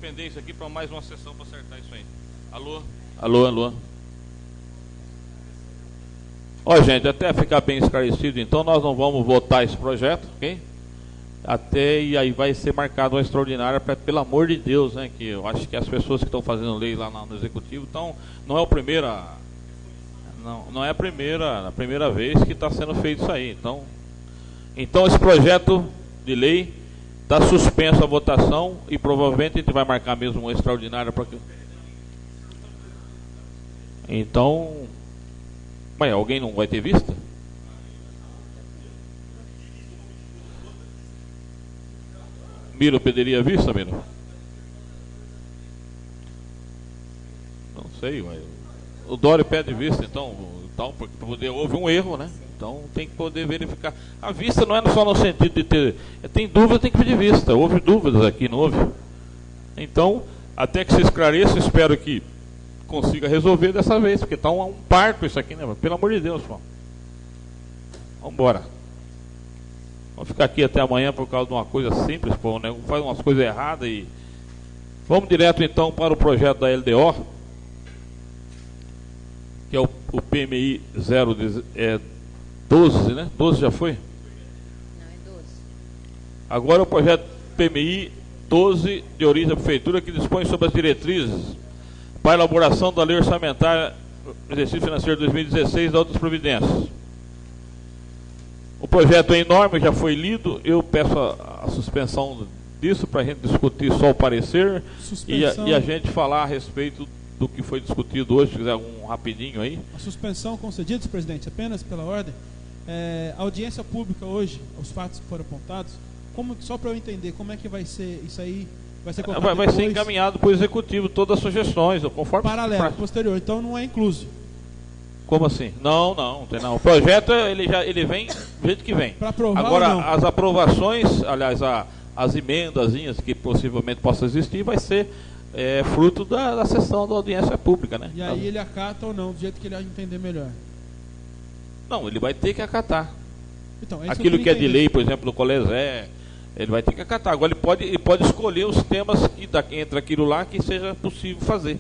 suspender isso aqui para mais uma sessão para acertar isso aí. Alô? Alô, alô. Ó, gente, até ficar bem esclarecido, então nós não vamos votar esse projeto, ok? E aí vai ser marcado uma extraordinária, pelo amor de Deus, né? Que eu acho que as pessoas que estão fazendo lei lá no Executivo não é a primeira vez que está sendo feito isso aí. Então esse projeto de lei está suspenso a votação e provavelmente a gente vai marcar mesmo uma extraordinária para que. Então, mas alguém não vai ter vista? Miro pediria vista, Miro? Não sei, mas o Dório pede vista, então porque houve um erro, né? Então tem que poder verificar. A vista não é só no sentido de ter. Tem dúvida, tem que pedir vista. Houve dúvidas aqui, não houve? Então, até que se esclareça, espero que consiga resolver dessa vez, porque está um parto isso aqui, né? Pelo amor de Deus, pô. Vamos embora. Vamos ficar aqui até amanhã por causa de uma coisa simples, pô, né? Faz umas coisas erradas e. Vamos direto então para o projeto da LDO, que é o PMI 12, né? 12 já foi? Não, é 12. Agora o projeto PMI 12 de origem da Prefeitura, que dispõe sobre as diretrizes para a elaboração da lei orçamentária do exercício financeiro 2016 e da outras providências. O projeto é enorme, já foi lido. Eu peço a suspensão disso para a gente discutir só o parecer e a gente falar a respeito do que foi discutido hoje. Se quiser algum rapidinho aí. A suspensão concedida, presidente, apenas pela ordem. A audiência pública hoje, os fatos que foram apontados, só para eu entender, como é que vai ser isso aí? Vai ser colocado vai ser encaminhado para o Executivo todas as sugestões, conforme... Paralelo, posterior, então não é incluso. Como assim? Não tem não. O projeto ele vem do jeito que vem. Para aprovar. Agora, as aprovações, aliás, as emendazinhas que possivelmente possam existir, vai ser fruto da sessão da audiência pública, né? E aí ele acata ou não, do jeito que ele entender melhor. Não, ele vai ter que acatar. Então, aquilo que é de lei, por exemplo, no Colesé, ele vai ter que acatar. Agora ele pode escolher os temas entre aquilo lá que seja possível fazer.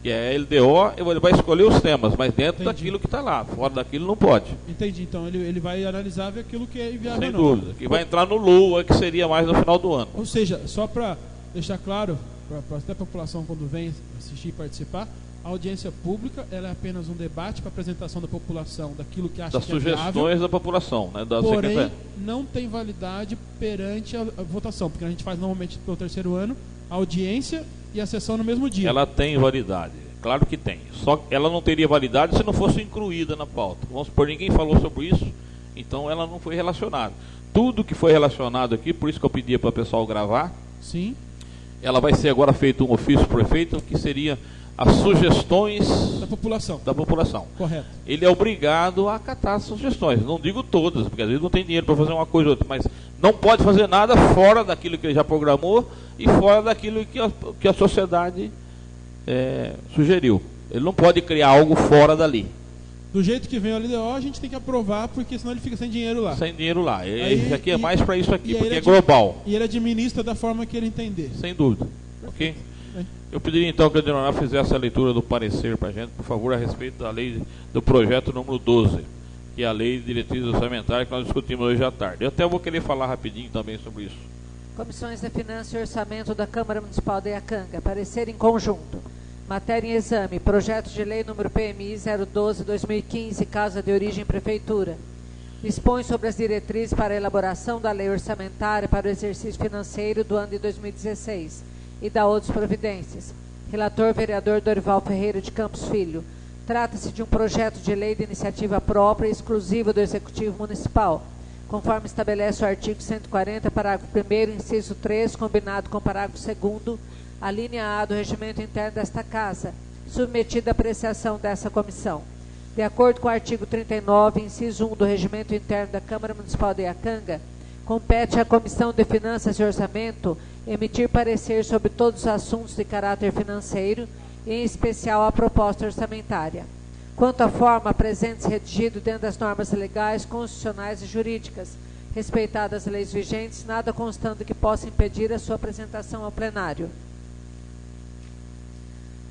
Que é LDO, ele vai escolher os temas, mas dentro daquilo que está lá. Fora daquilo não pode. Entendi, então ele vai analisar ver aquilo que é viável. Sem dúvida, que vai entrar no LUA, que seria mais no final do ano. Ou seja, só para deixar claro, para até a população quando vem assistir e participar, a audiência pública ela é apenas um debate para apresentação da população daquilo que acha das que é viável. Das sugestões da população, né? Porém, não tem validade perante a votação, porque a gente faz normalmente pelo terceiro ano a audiência e a sessão no mesmo dia. Ela tem validade, claro que tem. Só que ela não teria validade se não fosse incluída na pauta. Vamos supor, ninguém falou sobre isso, então ela não foi relacionada. Tudo que foi relacionado aqui, por isso que eu pedia para o pessoal gravar. Sim. Ela vai ser agora feito um ofício pro prefeito, que seria as sugestões da população. Correto. Ele é obrigado a acatar as sugestões. Não digo todas, porque às vezes não tem dinheiro para fazer uma coisa ou outra, mas não pode fazer nada fora daquilo que ele já programou e fora daquilo que a sociedade sugeriu. Ele não pode criar algo fora dali. Do jeito que vem o LDO, a gente tem que aprovar, porque senão ele fica sem dinheiro lá. Sem dinheiro lá. Isso aqui é mais para isso aqui, porque é global. E ele administra da forma que ele entender. Sem dúvida. Ok? Eu pediria então que a Dona fizesse a leitura do parecer para a gente, por favor, a respeito da lei do projeto número 12, que é a lei de diretrizes orçamentárias que nós discutimos hoje à tarde. Eu até vou querer falar rapidinho também sobre isso. Comissões de Finanças e Orçamento da Câmara Municipal de Iacanga. Parecer em conjunto. Matéria em exame. Projeto de lei número PMI 012/2015, Casa de Origem Prefeitura. Dispõe sobre as diretrizes para a elaboração da lei orçamentária para o exercício financeiro do ano de 2016 e da outras providências. Relator vereador Dorival Ferreira de Campos Filho. Trata-se de um projeto de lei de iniciativa própria e exclusiva do Executivo Municipal, conforme estabelece o artigo 140, parágrafo 1º, inciso 3, combinado com o parágrafo 2º, a linha A do regimento interno desta Casa, submetida à apreciação dessa comissão. De acordo com o artigo 39, inciso 1 do regimento interno da Câmara Municipal de Iacanga, compete à Comissão de Finanças e Orçamento emitir parecer sobre todos os assuntos de caráter financeiro, em especial a proposta orçamentária. Quanto à forma, apresente-se redigido dentro das normas legais, constitucionais e jurídicas, respeitadas as leis vigentes, nada constando que possa impedir a sua apresentação ao plenário.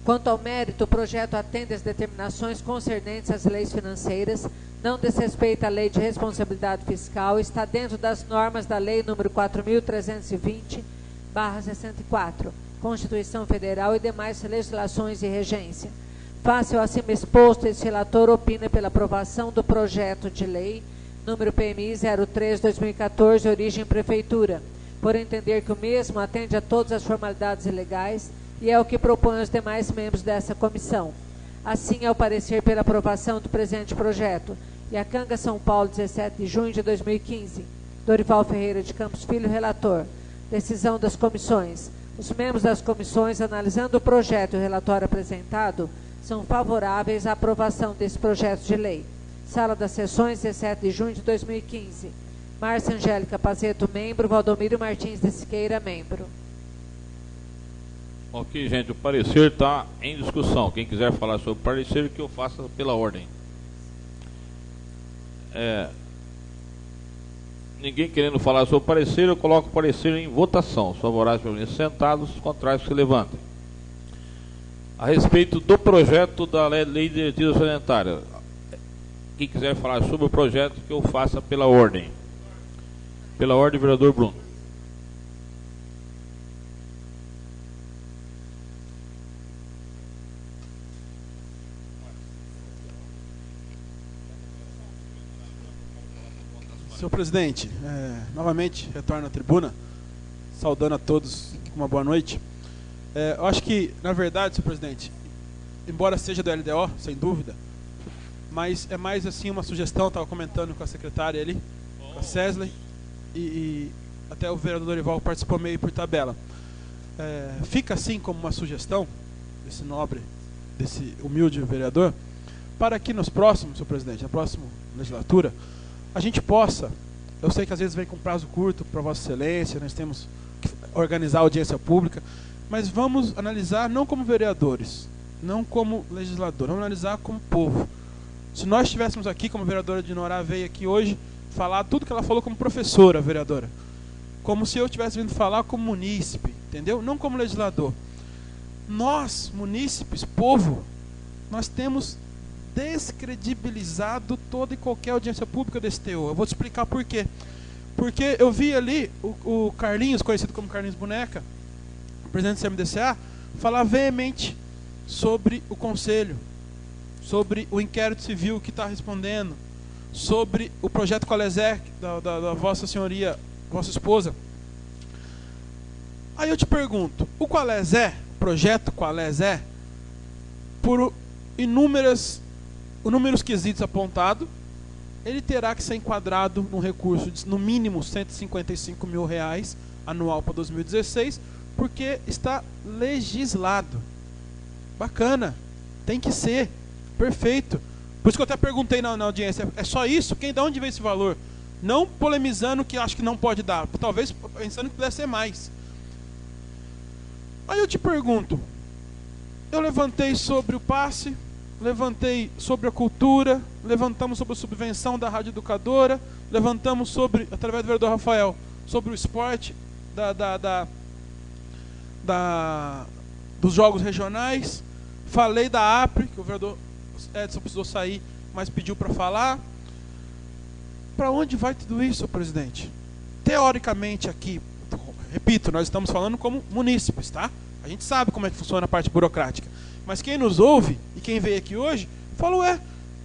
Quanto ao mérito, o projeto atende às determinações concernentes às leis financeiras, não desrespeita a lei de responsabilidade fiscal, está dentro das normas da Lei nº 4.320/64, Constituição Federal e demais legislações e regência. Face ao acima exposto, esse relator opina pela aprovação do projeto de lei número PMI 03/2014, origem Prefeitura, por entender que o mesmo atende a todas as formalidades legais e é o que propõe os demais membros dessa comissão. Assim, ao parecer pela aprovação do presente projeto, Iacanga, São Paulo, 17 de junho de 2015. Dorival Ferreira de Campos Filho, relator. Decisão das comissões. Os membros das comissões, analisando o projeto e o relatório apresentado, são favoráveis à aprovação desse projeto de lei. Sala das Sessões, 17 de junho de 2015. Márcia Angélica Pazeto, membro. Valdomiro Martins de Siqueira, membro. Ok, gente, o parecer está em discussão. Quem quiser falar sobre o parecer, que eu faça pela ordem. Ninguém querendo falar sobre o parecer, eu coloco o parecer em votação. Os favoráveis permaneçam sentados, os contrários se levantem. A respeito do projeto da Lei de Diretrizes Orçamentárias, quem quiser falar sobre o projeto, que eu faça pela ordem. Pela ordem, vereador Bruno. Senhor presidente, novamente retorno à tribuna, saudando a todos com uma boa noite. Eu acho que, na verdade, senhor presidente, embora seja do LDO, sem dúvida, mas é mais assim uma sugestão, estava comentando com a secretária ali, com a Cesley, e até o vereador Dorival participou meio por tabela. Fica assim como uma sugestão desse nobre, desse humilde vereador, para que nos próximos, senhor presidente, na próxima legislatura, a gente possa, eu sei que às vezes vem com prazo curto para Vossa Excelência, nós temos que organizar a audiência pública, mas vamos analisar não como vereadores, não como legislador, vamos analisar como povo. Se nós estivéssemos aqui, como a vereadora Dinorá veio aqui hoje, falar tudo que ela falou como professora, vereadora, como se eu tivesse vindo falar como munícipe, entendeu? Não como legislador. Nós, munícipes, povo, nós temos descredibilizado toda e qualquer audiência pública desse teor. Eu vou te explicar por quê. Porque eu vi ali o Carlinhos, conhecido como Carlinhos Boneca, presidente do CMDCA, falar veemente sobre o conselho, sobre o inquérito civil que está respondendo, sobre o projeto Coalesé da Vossa Senhoria, Vossa Esposa. Aí eu te pergunto, o Coalesé, projeto Coalesé, por inúmeros quesitos apontados, ele terá que ser enquadrado num recurso de no mínimo R$155 mil anual para 2016, porque está legislado. Bacana, tem que ser, perfeito. Por isso que eu até perguntei na audiência, é só isso? De onde vem esse valor? Não polemizando que acho que não pode dar, talvez pensando que pudesse ser mais. Aí eu te pergunto, eu levantei sobre o passe, levantei sobre a cultura, levantamos sobre a subvenção da Rádio Educadora, levantamos sobre, através do vereador Rafael, sobre o esporte dos jogos regionais, falei da APRE, que o vereador Edson precisou sair, mas pediu para falar. Para onde vai tudo isso, senhor presidente? Teoricamente aqui, repito, nós estamos falando como munícipes, tá? A gente sabe como é que funciona a parte burocrática. Mas quem nos ouve, e quem veio aqui hoje, falou,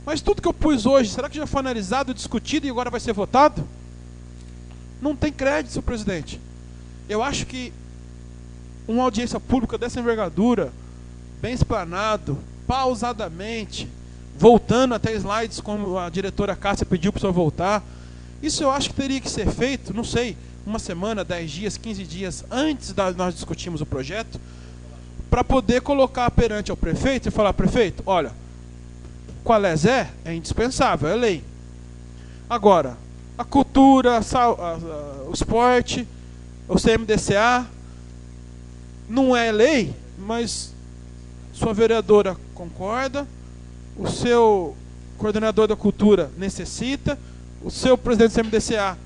mas tudo que eu pus hoje, será que já foi analisado, discutido e agora vai ser votado? Não tem crédito, senhor presidente. Eu acho que uma audiência pública dessa envergadura, bem explanado, pausadamente, voltando até slides como a diretora Cássia pediu para o senhor voltar, isso eu acho que teria que ser feito, não sei, uma semana, 10 dias, 15 dias antes de nós discutirmos o projeto, para poder colocar perante ao prefeito e falar, prefeito, olha, Coalesé é indispensável, é lei. Agora, a cultura, o esporte, o CMDCA, não é lei, mas sua vereadora concorda, o seu coordenador da cultura necessita, o seu presidente do CMDCA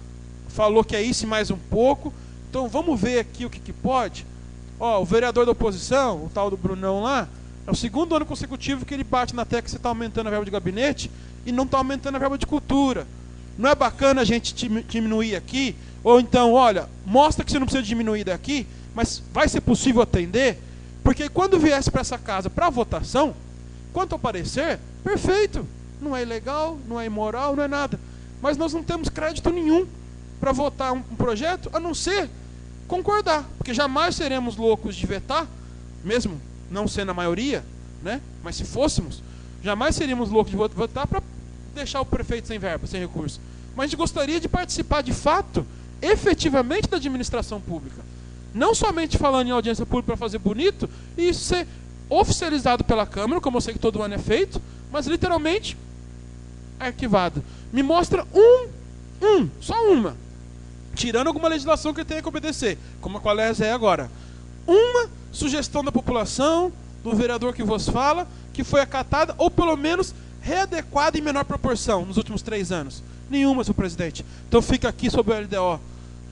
falou que é isso e mais um pouco, então vamos ver aqui o que pode. O vereador da oposição, o tal do Brunão lá, É o segundo ano consecutivo que ele bate na tecla que você está aumentando a verba de gabinete e não está aumentando a verba de cultura. Não é bacana a gente diminuir aqui? Ou então, olha, mostra que você não precisa diminuir daqui, mas vai ser possível atender? Porque quando viesse para essa casa para votação, quanto ao parecer, perfeito. Não é ilegal, não é imoral, não é nada. Mas nós não temos crédito nenhum para votar um projeto, a não ser concordar. Porque jamais seremos loucos de vetar, mesmo não sendo a maioria, né? Mas se fôssemos, jamais seríamos loucos de votar para deixar o prefeito sem verba, sem recurso. Mas a gente gostaria de participar de fato, efetivamente, da administração pública. Não somente falando em audiência pública para fazer bonito, e isso ser oficializado pela Câmara, como eu sei que todo ano é feito, mas literalmente arquivado. Me mostra só uma, tirando alguma legislação que ele tenha que obedecer, como a Qualésia é agora. Uma sugestão da população, do vereador que vos fala, que foi acatada, ou pelo menos readequada em menor proporção nos últimos 3 anos. Nenhuma, senhor presidente. Então fica aqui sobre o LDO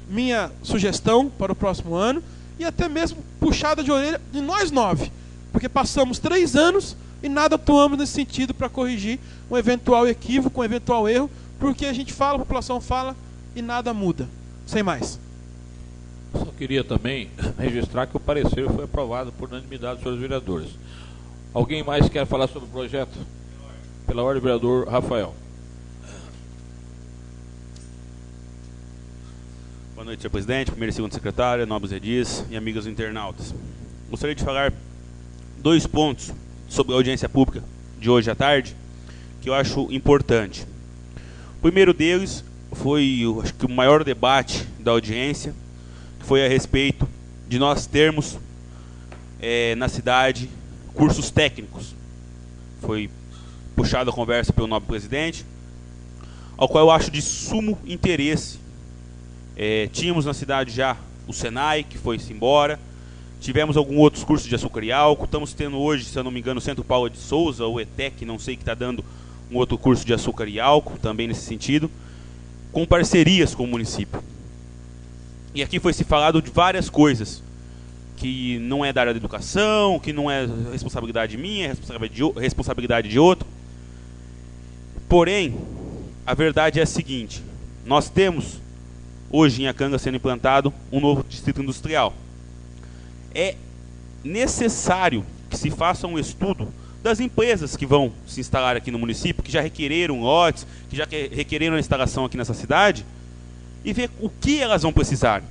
minha sugestão para o próximo ano, e até mesmo puxada de orelha de nós 9, porque passamos 3 anos e nada atuamos nesse sentido para corrigir um eventual equívoco, um eventual erro, porque a gente fala, a população fala e nada muda. Sem mais. Só queria também registrar que o parecer foi aprovado por unanimidade dos senhores vereadores. Alguém mais quer falar sobre o projeto? Pela ordem, vereador Rafael. Boa noite, senhor presidente, primeiro e segundo secretário, nobres edis e amigos internautas. Gostaria de falar 2 pontos sobre a audiência pública de hoje à tarde, que eu acho importante. O primeiro deles foi, acho que o maior debate da audiência, que foi a respeito de nós termos na cidade cursos técnicos. Foi puxada a conversa pelo nobre presidente, ao qual eu acho de sumo interesse. Tínhamos na cidade já o Senai, que foi-se embora. Tivemos alguns outros cursos de açúcar e álcool. Estamos tendo hoje, se eu não me engano, o Centro Paula de Souza, ou ETEC, não sei, que está dando um outro curso de açúcar e álcool, também nesse sentido, com parcerias com o município. E aqui foi se falado de várias coisas, que não é da área da educação, que não é responsabilidade minha, é responsabilidade de outro. Porém, a verdade é a seguinte: nós temos hoje em Iacanga sendo implantado um novo distrito industrial. É necessário que se faça um estudo das empresas que vão se instalar aqui no município, que já requereram lotes, que já requereram a instalação aqui nessa cidade, e ver o que elas vão precisar.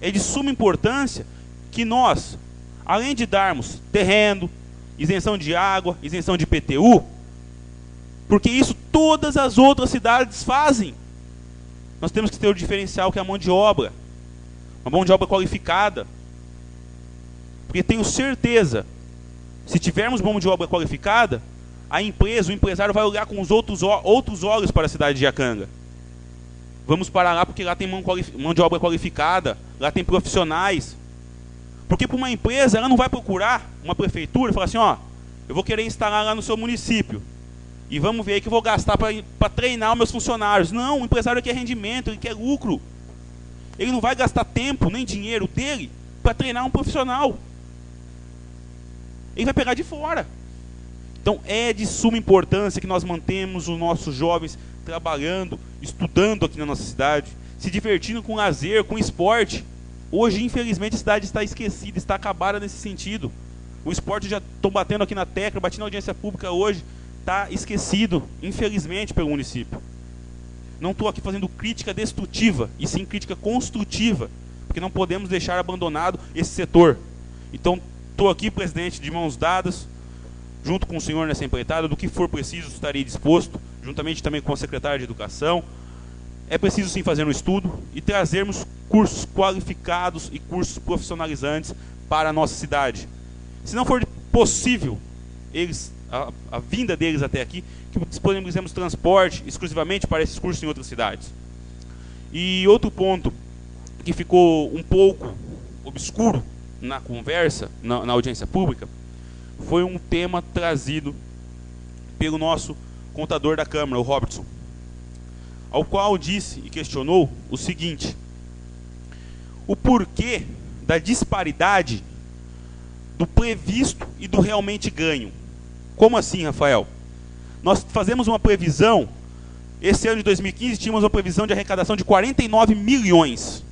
É de suma importância que nós, além de darmos terreno, isenção de água, isenção de IPTU, porque isso todas as outras cidades fazem, nós temos que ter o diferencial que é a mão de obra, uma mão de obra qualificada. Porque tenho certeza, se tivermos mão de obra qualificada, a empresa, o empresário vai olhar com os outros olhos para a cidade de Iacanga. Vamos para lá porque lá tem mão de obra qualificada, lá tem profissionais. Porque para uma empresa, ela não vai procurar uma prefeitura e falar assim, ó, eu vou querer instalar lá no seu município, e vamos ver aí que eu vou gastar para treinar os meus funcionários. Não, o empresário quer rendimento, ele quer lucro. Ele não vai gastar tempo, nem dinheiro dele, para treinar um profissional. Ele vai pegar de fora. Então é de suma importância que nós mantemos os nossos jovens trabalhando, estudando aqui na nossa cidade, se divertindo com lazer, com esporte. Hoje, infelizmente, a cidade está esquecida, está acabada nesse sentido. O esporte, já estou batendo aqui na tecla, bati na audiência pública hoje, está esquecido, infelizmente, pelo município. Não estou aqui fazendo crítica destrutiva, e sim crítica construtiva, porque não podemos deixar abandonado esse setor. Então, estou aqui, presidente, de mãos dadas, junto com o senhor nessa empreitada, do que for preciso estarei disposto, juntamente também com a secretária de Educação. É preciso sim fazer um estudo e trazermos cursos qualificados e cursos profissionalizantes para a nossa cidade. Se não for possível a vinda deles até aqui, que disponibilizemos transporte exclusivamente para esses cursos em outras cidades. E outro ponto que ficou um pouco obscuro na conversa, na audiência pública, foi um tema trazido pelo nosso contador da Câmara, o Robertson, ao qual disse e questionou o seguinte: o porquê da disparidade do previsto e do realmente ganho. Como assim, Rafael? Nós fazemos uma previsão, esse ano de 2015 tínhamos uma previsão de arrecadação de 49 milhões.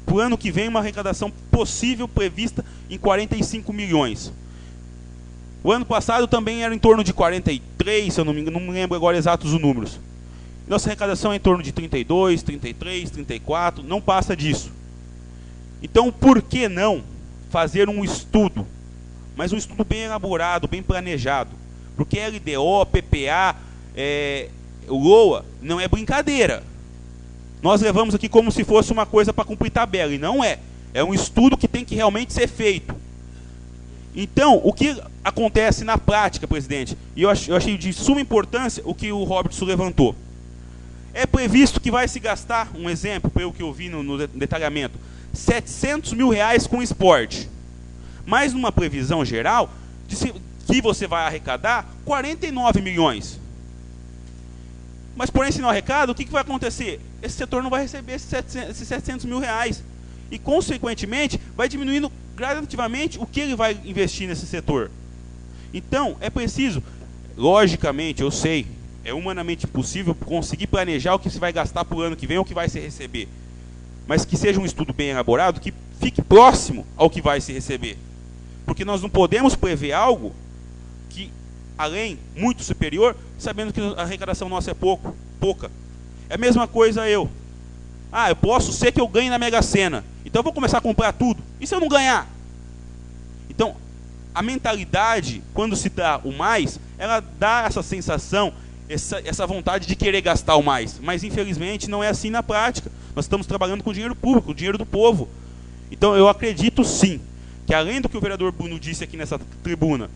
Para o ano que vem, uma arrecadação possível prevista em 45 milhões. O ano passado também era em torno de 43, se eu não me lembro agora exatos os números. Nossa arrecadação é em torno de 32, 33, 34, não passa disso. Então, por que não fazer um estudo, mas um estudo bem elaborado, bem planejado? Porque LDO, PPA, LOA, não é brincadeira. Nós levamos aqui como se fosse uma coisa para cumprir tabela, e não é. É um estudo que tem que realmente ser feito. Então, o que acontece na prática, presidente, e eu achei de suma importância o que o Robertson levantou. É previsto que vai se gastar, um exemplo, pelo que eu vi no detalhamento, 700 mil reais com esporte. Mas numa previsão geral, que você vai arrecadar 49 milhões. Mas, porém, se não arrecada, o que vai acontecer? Esse setor não vai receber esses 700 mil reais. E, consequentemente, vai diminuindo gradativamente o que ele vai investir nesse setor. Então, é preciso, logicamente, eu sei, é humanamente impossível conseguir planejar o que se vai gastar para o ano que vem ou o que vai se receber. Mas que seja um estudo bem elaborado, que fique próximo ao que vai se receber. Porque nós não podemos prever algo que, além, muito superior, sabendo que a arrecadação nossa é pouca. É a mesma coisa eu posso ser que eu ganhe na Mega Sena, então eu vou começar a comprar tudo. E se eu não ganhar? Então, a mentalidade, quando se dá o mais, ela dá essa sensação, essa vontade de querer gastar o mais. Mas, infelizmente, não é assim na prática. Nós estamos trabalhando com o dinheiro público, o dinheiro do povo. Então, eu acredito sim, que além do que o vereador Bruno disse aqui nessa tribuna,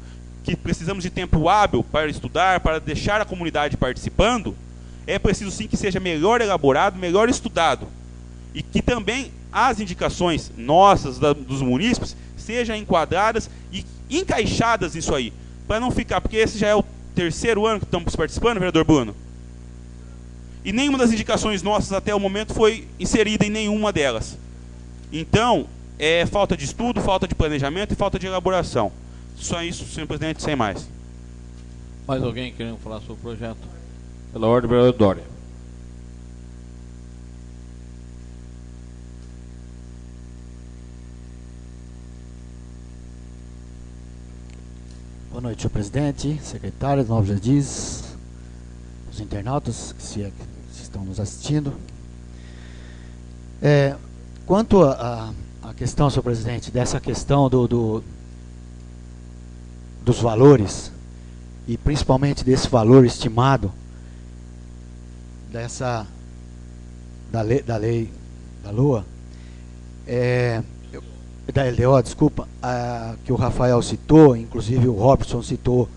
que precisamos de tempo hábil para estudar, para deixar a comunidade participando, é preciso sim que seja melhor elaborado, melhor estudado. E que também as indicações nossas, dos munícipes, sejam enquadradas e encaixadas nisso aí. Para não ficar, porque esse já é o terceiro ano que estamos participando, vereador Bruno. E nenhuma das indicações nossas até o momento foi inserida em nenhuma delas. Então, é falta de estudo, falta de planejamento e falta de elaboração. Só isso, senhor presidente, sem mais. Mais alguém querendo falar sobre o projeto? Pela ordem, vereador Dória. Boa noite, senhor presidente, secretários, novos jardins, os internautas que estão nos assistindo. Quanto à questão, senhor presidente, dessa questão dos valores, e principalmente desse valor estimado da lei da LOA, da LDO, desculpa, que o Rafael citou, inclusive o Robertson citou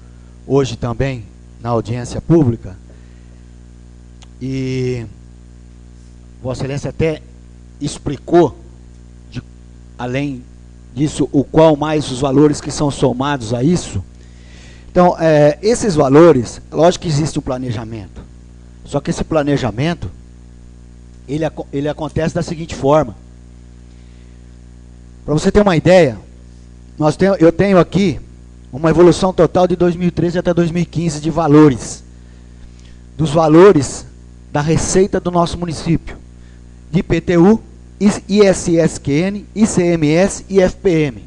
hoje também na audiência pública, e Vossa Excelência até explicou, além disso, o qual mais os valores que são somados a isso. Então, esses valores, lógico que existe um planejamento, só que esse planejamento, ele acontece da seguinte forma. Para você ter uma ideia, eu tenho aqui uma evolução total de 2013 até 2015 de valores, dos valores da receita do nosso município, de IPTU, ISSQN, ICMS e FPM.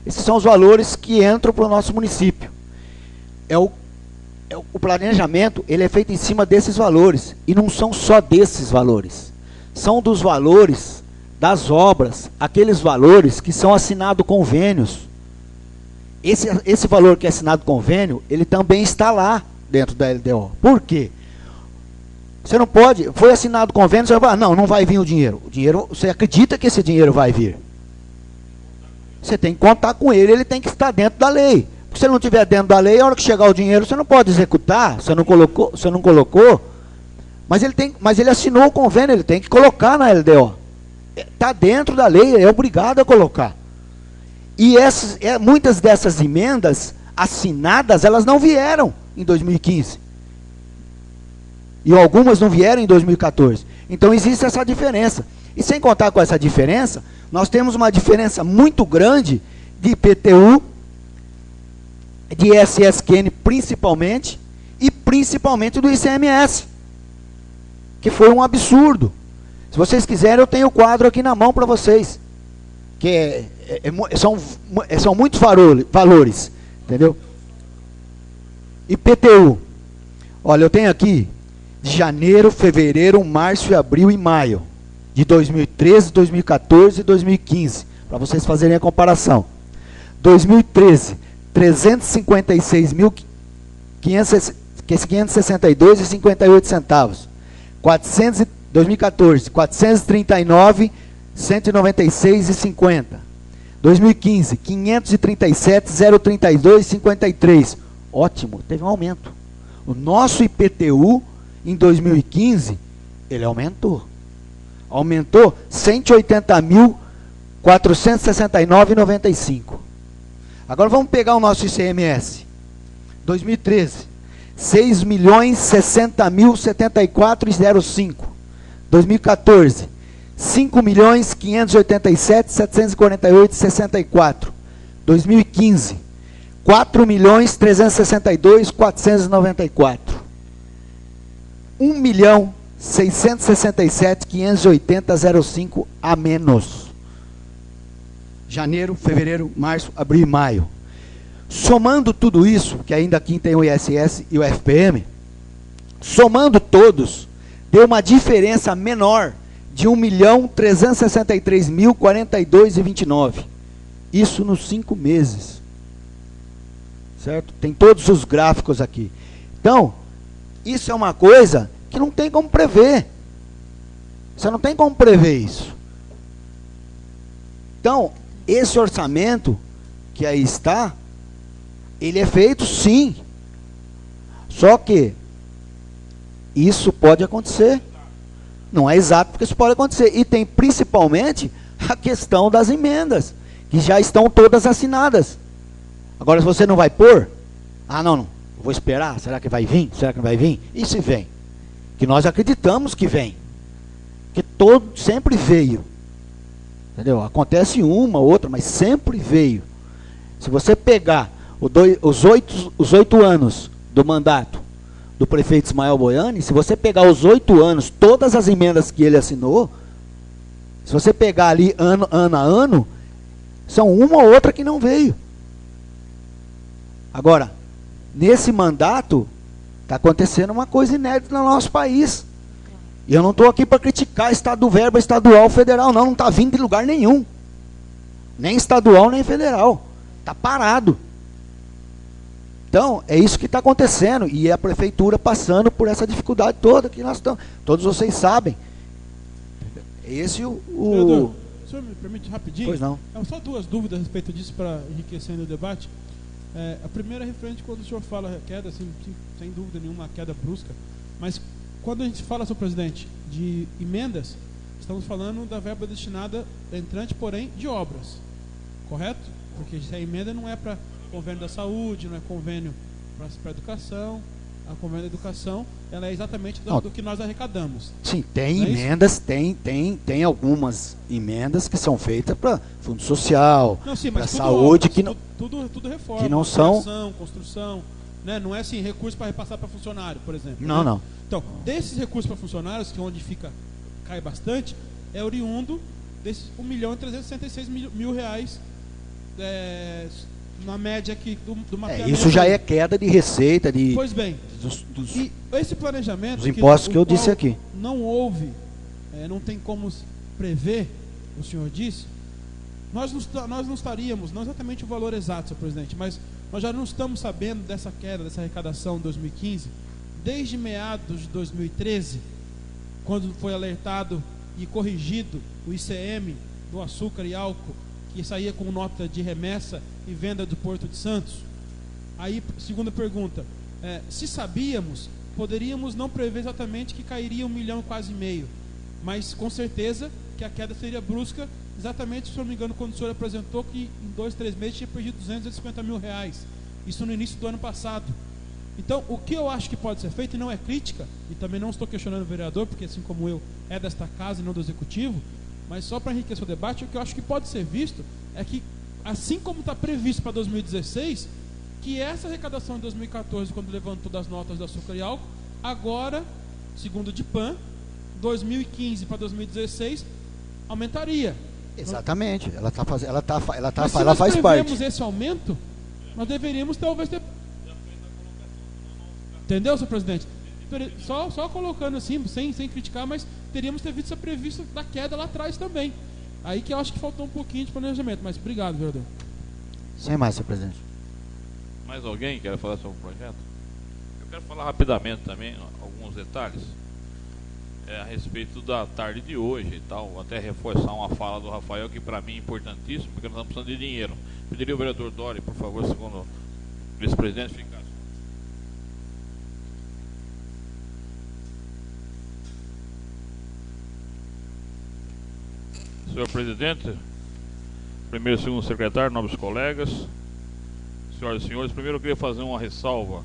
Esses são os valores que entram para o nosso município. O planejamento, ele é feito em cima desses valores, e não são só desses valores, são dos valores das obras, aqueles valores que são assinados convênios. Esse valor que é assinado convênio, ele também está lá dentro da LDO. Por quê? Você não pode, foi assinado convênio, você vai falar, não vai vir o dinheiro. O dinheiro, você acredita que esse dinheiro vai vir. Você tem que contar com ele, ele tem que estar dentro da lei. Porque se ele não estiver dentro da lei, a hora que chegar o dinheiro, você não pode executar, você não colocou, mas ele assinou o convênio, ele tem que colocar na LDO. Está dentro da lei, é obrigado a colocar. E muitas dessas emendas assinadas, elas não vieram em 2015. E algumas não vieram em 2014. Então existe essa diferença. E sem contar com essa diferença, nós temos uma diferença muito grande de IPTU de ISSQN principalmente, e principalmente do ICMS, que foi um absurdo. Se vocês quiserem, eu tenho o quadro aqui na mão para vocês, que são muitos valores, entendeu? IPTU, olha, eu tenho aqui de janeiro, fevereiro, março, abril e maio, de 2013, 2014 e 2015, para vocês fazerem a comparação. 2013, 356.562,58 centavos. 2014, 439.196,50. 2015, 537.032,53. Ótimo, teve um aumento. O nosso IPTU em 2015, ele aumentou. Aumentou 180.469,95. Agora vamos pegar o nosso ICMS. 2013, 6.060.074,05. 2014, 5.587.748,64. 2015, 4.362.494. 1.667.580,05 a menos. Janeiro, fevereiro, março, abril e maio. Somando tudo isso, que ainda aqui tem o ISS e o FPM, somando todos, deu uma diferença menor de 1.363.042,29. Isso nos 5 meses. Certo? Tem todos os gráficos aqui. Então, isso é uma coisa que não tem como prever. Você não tem como prever isso. Então, esse orçamento que aí está, ele é feito sim. Só que isso pode acontecer. Não é exato, porque isso pode acontecer. E tem principalmente a questão das emendas, que já estão todas assinadas. Agora, se você não vai pôr, não, vou esperar, será que vai vir? Será que não vai vir? E se vem? Que nós acreditamos que vem. Que sempre veio. Entendeu? Acontece uma, outra, mas sempre veio. Se você pegar os 8 anos do mandato do prefeito Ismael Boiani, se você pegar os 8 anos, todas as emendas que ele assinou, se você pegar ali ano a ano, são uma ou outra que não veio. Agora, nesse mandato, está acontecendo uma coisa inédita no nosso país. E eu não estou aqui para criticar verba estadual, federal, não está vindo de lugar nenhum. Nem estadual, nem federal. Está parado. Então, é isso que está acontecendo. E é a prefeitura passando por essa dificuldade toda que nós estamos. Todos vocês sabem. Esse Vereador, o senhor me permite rapidinho? Pois não. Só 2 dúvidas a respeito disso para enriquecer o debate. A primeira é referente quando o senhor fala queda, assim, sem dúvida nenhuma, queda brusca. Mas quando a gente fala, senhor presidente, de emendas, estamos falando da verba destinada, entrante, porém, de obras. Correto? Porque se a emenda não é para convênio da saúde, não é convênio para a educação. A convênio da educação, ela é exatamente do que nós arrecadamos. Sim, tem emendas, tem algumas emendas que são feitas para fundo social, para saúde, obras, tudo reforma, que não são construção, né? Não é assim, recurso para repassar para funcionário, por exemplo. Não, né? não. Então, desses recursos para funcionários, que é onde cai bastante, é oriundo desses R$1.366.000 reais, na média aqui do mapeamento. Isso já é queda de receita, Pois bem, e esse planejamento dos impostos que eu disse aqui. Não houve, não tem como prever, o senhor disse, nós não estaríamos, não exatamente o valor exato, senhor presidente, mas nós já não estamos sabendo dessa queda, dessa arrecadação em 2015, desde meados de 2013, quando foi alertado e corrigido o ICM do açúcar e álcool, que saía com nota de remessa e venda do Porto de Santos. Aí, segunda pergunta, se sabíamos, poderíamos não prever exatamente que cairia 1 milhão quase meio, mas com certeza que a queda seria brusca, exatamente, se não me engano, quando o senhor apresentou que em 2, 3 meses tinha perdido R$250.000, isso no início do ano passado. Então, o que eu acho que pode ser feito, e não é crítica, e também não estou questionando o vereador, porque assim como eu, é desta casa e não do executivo, mas só para enriquecer o debate, o que eu acho que pode ser visto é que, assim como está previsto para 2016, que essa arrecadação de 2014, quando levantou das notas do açúcar e álcool, agora, segundo o DIPAM, 2015 para 2016, aumentaria. Exatamente, ela Mas se ela nós faz prevemos parte. esse aumento, nós deveríamos talvez ter... Entendeu, senhor presidente? Só colocando assim, sem criticar, mas teríamos ter visto essa prevista da queda lá atrás também. Aí que eu acho que faltou um pouquinho de planejamento, mas obrigado, vereador. Sem mais, senhor presidente. Mais alguém quer falar sobre o projeto? Eu quero falar rapidamente também alguns detalhes a respeito da tarde de hoje e tal, até reforçar uma fala do Rafael que para mim é importantíssimo, porque nós estamos precisando de dinheiro. Pediria o vereador Dori, por favor, segundo o vice-presidente, ficar. Senhor presidente, primeiro e segundo secretário, nobres colegas, senhoras e senhores, primeiro eu queria fazer uma ressalva,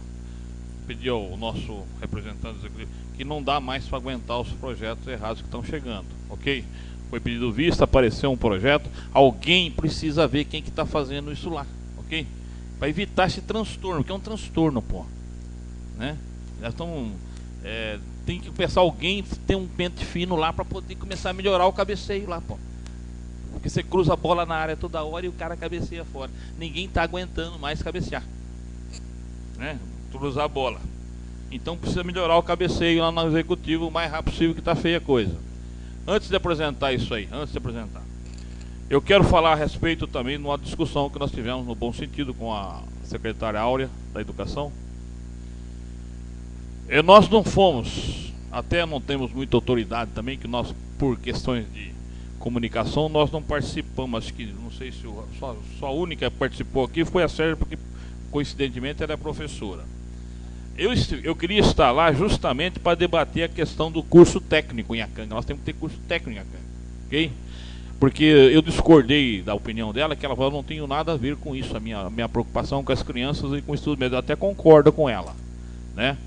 pedir ao nosso representante executivo que não dá mais para aguentar os projetos errados que estão chegando, ok? Foi pedido vista, apareceu um projeto, alguém precisa ver quem que está fazendo isso lá, ok? Para evitar esse transtorno, que é um transtorno, pô, né? Já estão, tem que pensar alguém ter um pente fino lá para poder começar a melhorar o cabeceio lá, pô. Porque você cruza a bola na área toda hora e o cara cabeceia fora. Ninguém está aguentando mais cabecear, né? Cruzar a bola. Então precisa melhorar o cabeceio lá no executivo o mais rápido possível, que está feia a coisa. Antes de apresentar isso aí, eu quero falar a respeito também de uma discussão que nós tivemos no bom sentido com a secretária Áurea da Educação. Nós não fomos, até não temos muita autoridade também, que nós, por questões de comunicação, nós não participamos. Acho que, não sei se só a única que participou aqui foi a Sérgio, porque coincidentemente ela é professora. Eu queria estar lá justamente para debater a questão do curso técnico em Iacanga. Nós temos que ter curso técnico em Iacanga, ok? Porque eu discordei da opinião dela, que ela falou, não tenho nada a ver com isso, a minha preocupação com as crianças e com o estudo médio. Eu até concordo com ela, né?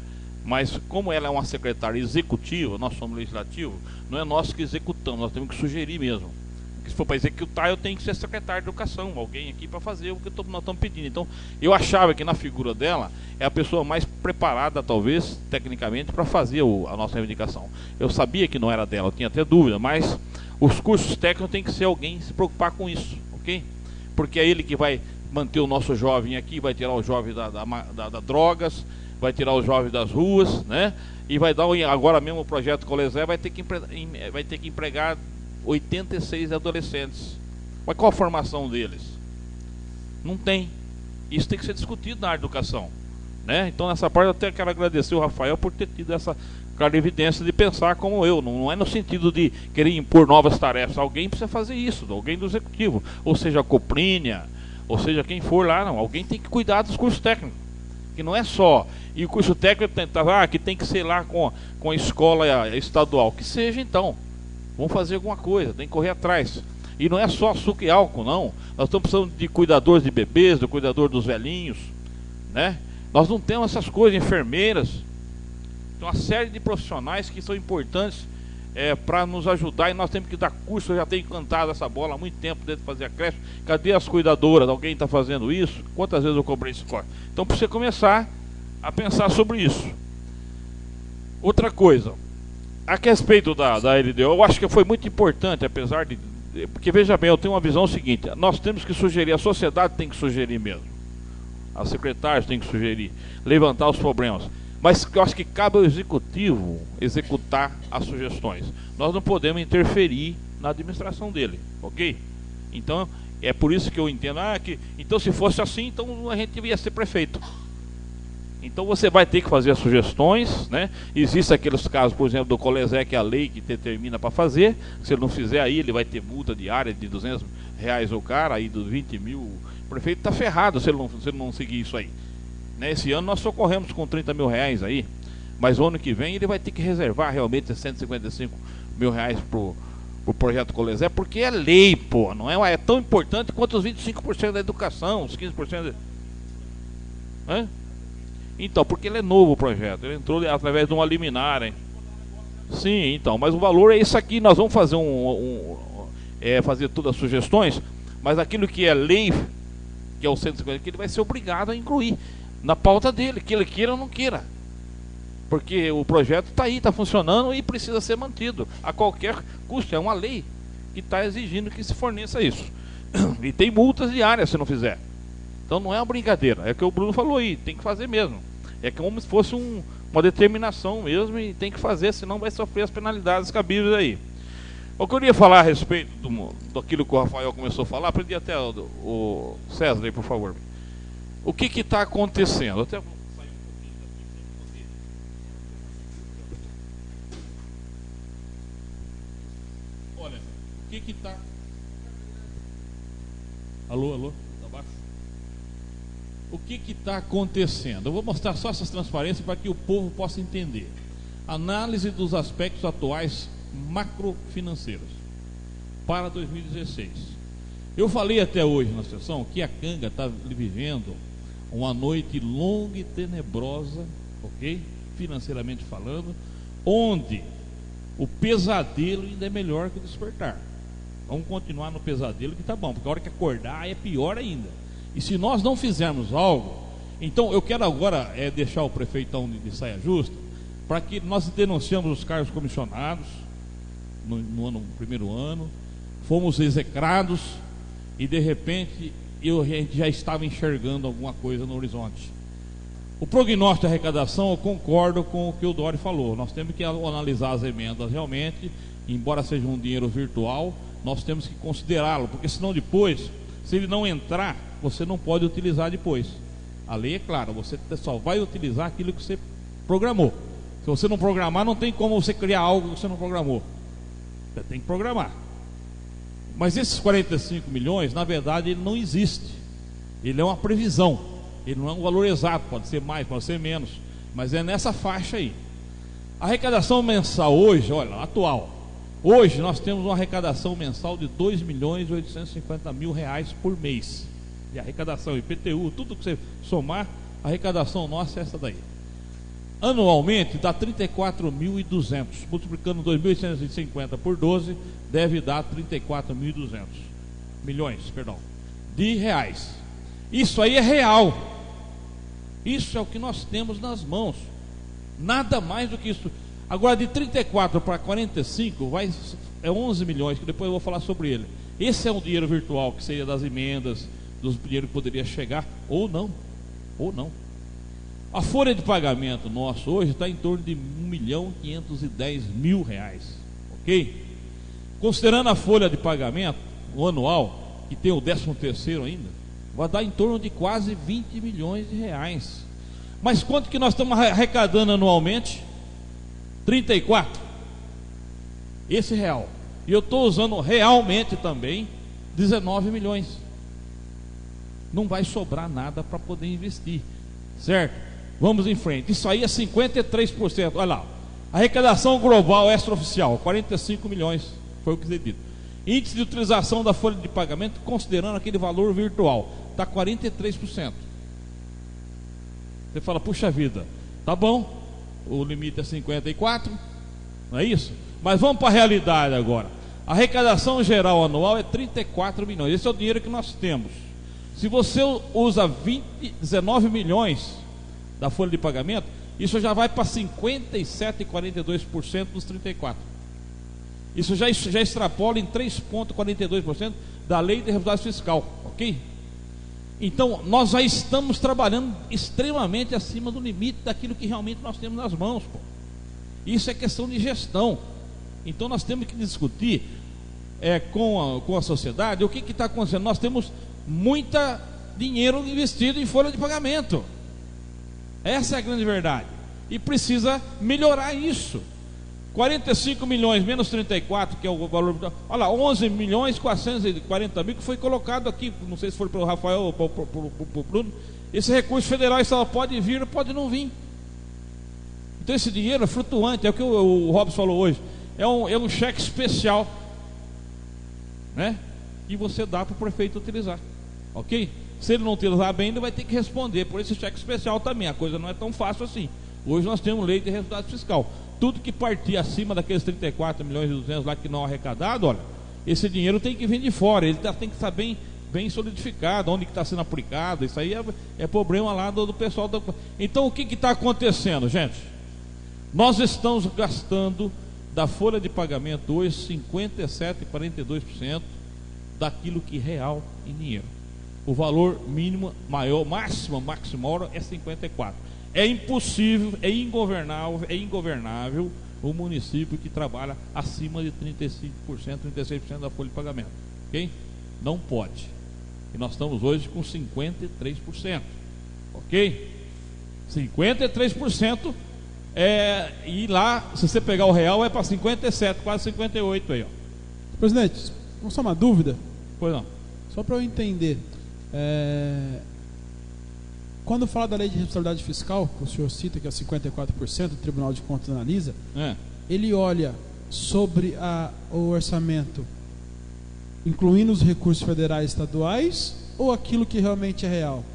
Mas como ela é uma secretária executiva, nós somos legislativo, não é nós que executamos, nós temos que sugerir mesmo. Porque se for para executar, eu tenho que ser secretário de educação, alguém aqui para fazer o que nós estamos pedindo. Então, eu achava que na figura dela é a pessoa mais preparada, talvez, tecnicamente, para fazer a nossa reivindicação. Eu sabia que não era dela, eu tinha até dúvida, mas os cursos técnicos tem que ser alguém se preocupar com isso, ok? Porque é ele que vai manter o nosso jovem aqui, vai tirar o jovem da drogas, vai tirar os jovens das ruas, né? E vai dar, agora mesmo o projeto Colesé vai ter que empregar 86 adolescentes. Mas qual a formação deles? Não tem. Isso tem que ser discutido na educação, né? Então nessa parte eu até quero agradecer o Rafael por ter tido essa clarividência de pensar como eu. Não é no sentido de querer impor novas tarefas. Alguém precisa fazer isso, alguém do executivo, ou seja a Coprínia, ou seja quem for lá, não. Alguém tem que cuidar dos cursos técnicos. Que não é só, e o curso técnico que tem que ser lá com a escola estadual, que seja então, vamos fazer alguma coisa, tem que correr atrás, e não é só açúcar e álcool não, nós estamos precisando de cuidadores de bebês, do cuidador dos velhinhos, né? Nós não temos essas coisas, enfermeiras, tem uma série de profissionais que são importantes para nos ajudar, e nós temos que dar curso. Eu já tenho cantado essa bola há muito tempo dentro de fazer a creche. Cadê as cuidadoras? Alguém está fazendo isso? Quantas vezes eu cobrei esse corte? Então precisa começar a pensar sobre isso. Outra coisa, a respeito da LDO, eu acho que foi muito importante, apesar de... Porque veja bem, eu tenho uma visão seguinte, nós temos que sugerir, a sociedade tem que sugerir mesmo, as secretárias têm que sugerir, levantar os problemas. Mas eu acho que cabe ao executivo executar as sugestões. Nós não podemos interferir na administração dele, ok? Então, é por isso que eu entendo, então se fosse assim, então a gente ia ser prefeito. Então você vai ter que fazer as sugestões, né? Existem aqueles casos, por exemplo, do Colesé, que é a lei que determina para fazer. Se ele não fizer aí, ele vai ter multa diária de R$200 o cara, aí dos 20 mil. O prefeito está ferrado se ele não seguir isso aí. Esse ano nós socorremos com R$30 mil aí, mas o ano que vem ele vai ter que reservar realmente R$155 mil pro projeto Colesé, porque é lei, pô, não é tão importante quanto os 25% da educação, os 15%. Então, porque ele é novo o projeto, ele entrou através de uma liminar, hein? Sim, então, mas o valor é isso aqui. Nós vamos fazer fazer todas as sugestões, mas aquilo que é lei que é o 150, que ele vai ser obrigado a incluir na pauta dele, que ele queira ou não queira. Porque o projeto está aí, está funcionando e precisa ser mantido a qualquer custo. É uma lei que está exigindo que se forneça isso. E tem multas diárias se não fizer. Então não é uma brincadeira, é o que o Bruno falou aí, tem que fazer mesmo. É como se fosse uma determinação mesmo e tem que fazer, senão vai sofrer as penalidades cabíveis aí. Eu queria falar a respeito daquilo que o Rafael começou a falar, aprendi até o César aí, por favor. O que está acontecendo? Até vou sair um pouquinho daqui para poder. Olha, o que está... Alô? Está baixo? O que está acontecendo? Eu vou mostrar só essas transparências para que o povo possa entender. Análise dos aspectos atuais macrofinanceiros para 2016. Eu falei até hoje na sessão que a Canga está vivendo uma noite longa e tenebrosa, ok? Financeiramente falando, onde o pesadelo ainda é melhor que o despertar. Vamos continuar no pesadelo que está bom, porque a hora que acordar é pior ainda. E se nós não fizermos algo, então eu quero agora deixar o prefeitão de saia justa, para que nós denunciamos os cargos comissionados no primeiro ano, fomos execrados e de repente a gente já estava enxergando alguma coisa no horizonte. O prognóstico de arrecadação, eu concordo com o que o Dori falou. Nós temos que analisar as emendas realmente, embora seja um dinheiro virtual, nós temos que considerá-lo, porque senão depois, se ele não entrar, você não pode utilizar depois. A lei é clara, você só vai utilizar aquilo que você programou. Se você não programar, não tem como você criar algo que você não programou. Você tem que programar. Mas esses 45 milhões, na verdade, ele não existe. Ele é uma previsão. Ele não é um valor exato, pode ser mais, pode ser menos. Mas é nessa faixa aí. A arrecadação mensal hoje, olha, atual. Hoje nós temos uma arrecadação mensal de R$2.850.000 por mês. De arrecadação, IPTU, tudo que você somar, a arrecadação nossa é essa daí. Anualmente dá 34.200, multiplicando 2.850 por 12, deve dar 34.200 milhões, perdão, de reais. Isso aí é real. Isso é o que nós temos nas mãos. Nada mais do que isso. Agora de 34 para 45 é 11 milhões, que depois eu vou falar sobre ele. Esse é um dinheiro virtual que seria das emendas, dos dinheiro que poderia chegar ou não. A folha de pagamento nosso hoje está em torno de R$1.510.000, ok? Considerando a folha de pagamento, o anual, que tem o 13º ainda, vai dar em torno de quase R$20 milhões. Mas quanto que nós estamos arrecadando anualmente? 34. Esse real. E eu estou usando realmente também 19 milhões. Não vai sobrar nada para poder investir, certo? Vamos em frente. Isso aí é 53%. Olha lá. Arrecadação global extraoficial, 45 milhões. Foi o que foi dito. Índice de utilização da folha de pagamento, considerando aquele valor virtual, está 43%. Você fala, puxa vida, tá bom, o limite é 54, não é isso? Mas vamos para a realidade agora. A arrecadação geral anual é 34 milhões. Esse é o dinheiro que nós temos. Se você usa 19 milhões da folha de pagamento, isso já vai para 57,42% dos 34. Isso já extrapola em 3,42% da lei de resultado fiscal, ok? Então nós já estamos trabalhando extremamente acima do limite daquilo que realmente nós temos nas mãos, pô. Isso é questão de gestão. Então nós temos que discutir com a sociedade o que está acontecendo. Nós temos muito dinheiro investido em folha de pagamento. Essa é a grande verdade. E precisa melhorar isso. 45 milhões menos 34, que é o valor. Olha lá, 11 milhões 440 mil que foi colocado aqui. Não sei se foi para o Rafael ou para o Bruno. Esse recurso federal só pode vir ou pode não vir. Então esse dinheiro é flutuante. É o que o Robson falou hoje. É um cheque especial, né? E você dá para o prefeito utilizar. Ok? Se ele não utilizar bem, ele vai ter que responder por esse cheque especial também. A coisa não é tão fácil assim. Hoje nós temos lei de resultado fiscal. Tudo que partir acima daqueles 34 milhões e 200 lá que não arrecadado, olha, esse dinheiro tem que vir de fora. Ele tem que estar bem bem solidificada, onde que está sendo aplicado. Isso aí é problema lá do pessoal. Então o que está acontecendo, gente? Nós estamos gastando da folha de pagamento hoje 57,42% daquilo que réal em dinheiro. O valor mínimo maior, maximal é 54. É impossível, é ingovernável o município que trabalha acima de 35%, 36% da folha de pagamento. Ok? Não pode. E nós estamos hoje com 53%. Ok? 53%. E lá, se você pegar o real, é para 57, quase 58 aí, ó. Presidente, vamos só uma dúvida? Pois não. Só para eu entender. Quando fala da lei de responsabilidade fiscal, que o senhor cita que é 54%, o Tribunal de Contas analisa, ele olha sobre o orçamento, incluindo os recursos federais e estaduais, ou aquilo que realmente é real?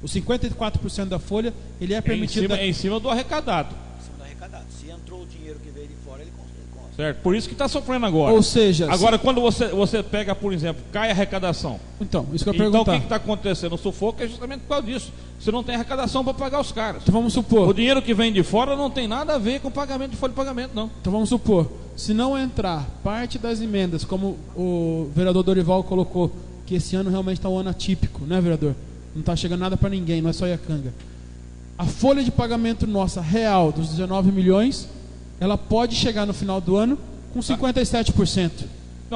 Os 54% da folha, ele é permitido... É em cima do arrecadado. Em cima do arrecadado. Se entrou o dinheiro que veio de fora, ele conta. Certo? Por isso que está sofrendo agora. Ou seja... Agora, quando você pega, por exemplo, cai a arrecadação. Então, isso que eu ia perguntar. Então, o que está acontecendo? O sufoco é justamente por causa disso. Você não tem arrecadação para pagar os caras. Então, vamos supor... O dinheiro que vem de fora não tem nada a ver com o pagamento de folha de pagamento, não. Então, vamos supor, se não entrar parte das emendas, como o vereador Dorival colocou, que esse ano realmente está um ano atípico, né, vereador? Não está chegando nada para ninguém, não é só Iacanga. A folha de pagamento nossa, real, dos 19 milhões, ela pode chegar no final do ano com 57%.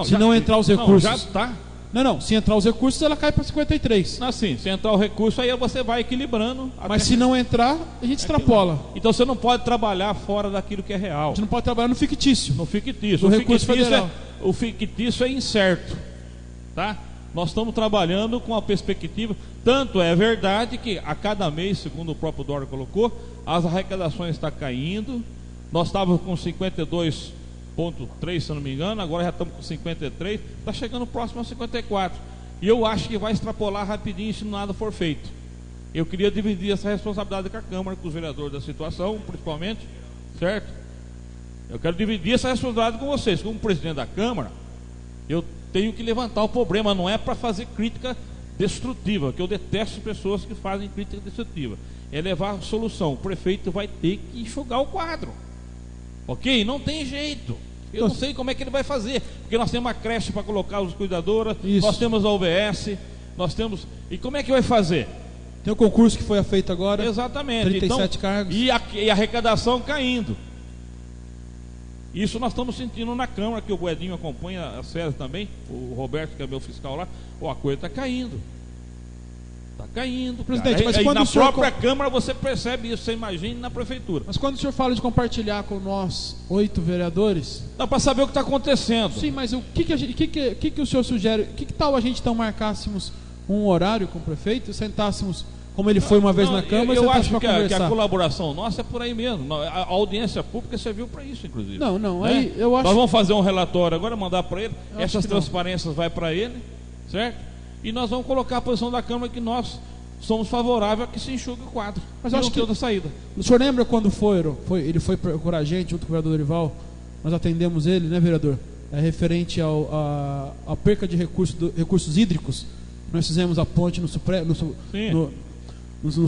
Se não entrar os recursos. Já está. Não, se entrar os recursos, ela cai para 53%. Assim, se entrar o recurso, aí você vai equilibrando. Mas se não entrar, a gente extrapola. Então você não pode trabalhar fora daquilo que é real. A gente não pode trabalhar no fictício. No fictício. No recurso federal. O fictício é incerto. Tá? Nós estamos trabalhando com a perspectiva. Tanto é verdade que a cada mês, segundo o próprio Dória colocou, as arrecadações estão caindo. Nós estávamos com 52,3, se eu não me engano, agora já estamos com 53, está chegando próximo a 54. E eu acho que vai extrapolar rapidinho se nada for feito. Eu queria dividir essa responsabilidade com a Câmara, com os vereadores da situação, principalmente, certo? Eu quero dividir essa responsabilidade com vocês. Como presidente da Câmara, eu tenho que levantar o problema, não é para fazer crítica destrutiva, que eu detesto pessoas que fazem crítica destrutiva. É levar a solução. O prefeito vai ter que enxugar o quadro. Ok? Não tem jeito. Eu não sei como é que ele vai fazer, porque nós temos uma creche para colocar os cuidadoras, nós temos a UBS, nós temos... E como é que vai fazer? Tem o concurso que foi feito agora. Exatamente. 37 cargos. E a arrecadação caindo. Isso nós estamos sentindo na Câmara, que o Boedinho acompanha a série também, o Roberto, que é meu fiscal lá, a coisa está caindo. Está caindo. Presidente, mas aí quando na o senhor própria Câmara você percebe isso, você imagina na Prefeitura. Mas quando o senhor fala de compartilhar com nós 8 vereadores... Dá para saber o que está acontecendo. Sim, mas o que o senhor sugere? Que tal a gente então marcássemos um horário com o prefeito e sentássemos... Como ele foi uma vez na Câmara, eu acho que a colaboração nossa é por aí mesmo. A audiência pública serviu para isso, inclusive. Não, né? aí eu acho... Nós vamos fazer um relatório agora, mandar para ele. Essas transparências vai para ele, certo? E nós vamos colocar a posição da Câmara que nós somos favoráveis a que se enxugue o quadro. Mas eu acho que outra saída. O senhor lembra quando ele foi procurar a gente, junto com o vereador Dorival? Nós atendemos ele, né, vereador? Referente à perca de recursos hídricos. Nós fizemos a ponte no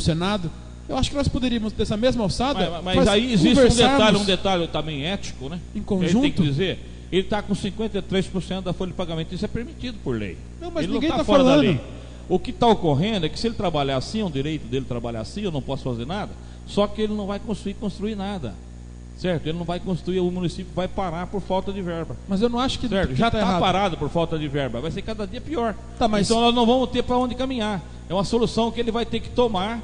Senado. Eu acho que nós poderíamos, dessa mesma alçada, mas aí existe um detalhe também ético, né? Em conjunto. Ele tem que dizer, ele está com 53% da folha de pagamento, isso é permitido por lei. Não, mas ele ninguém não está fora falando. Da lei. O que está ocorrendo é que se ele trabalhar assim, é um direito dele trabalhar assim, eu não posso fazer nada, só que ele não vai construir nada. Certo? Ele não vai construir, o município vai parar por falta de verba. Mas eu não acho que... Certo? Já está parado por falta de verba, vai ser cada dia pior. Então nós não vamos ter para onde caminhar. É uma solução que ele vai ter que tomar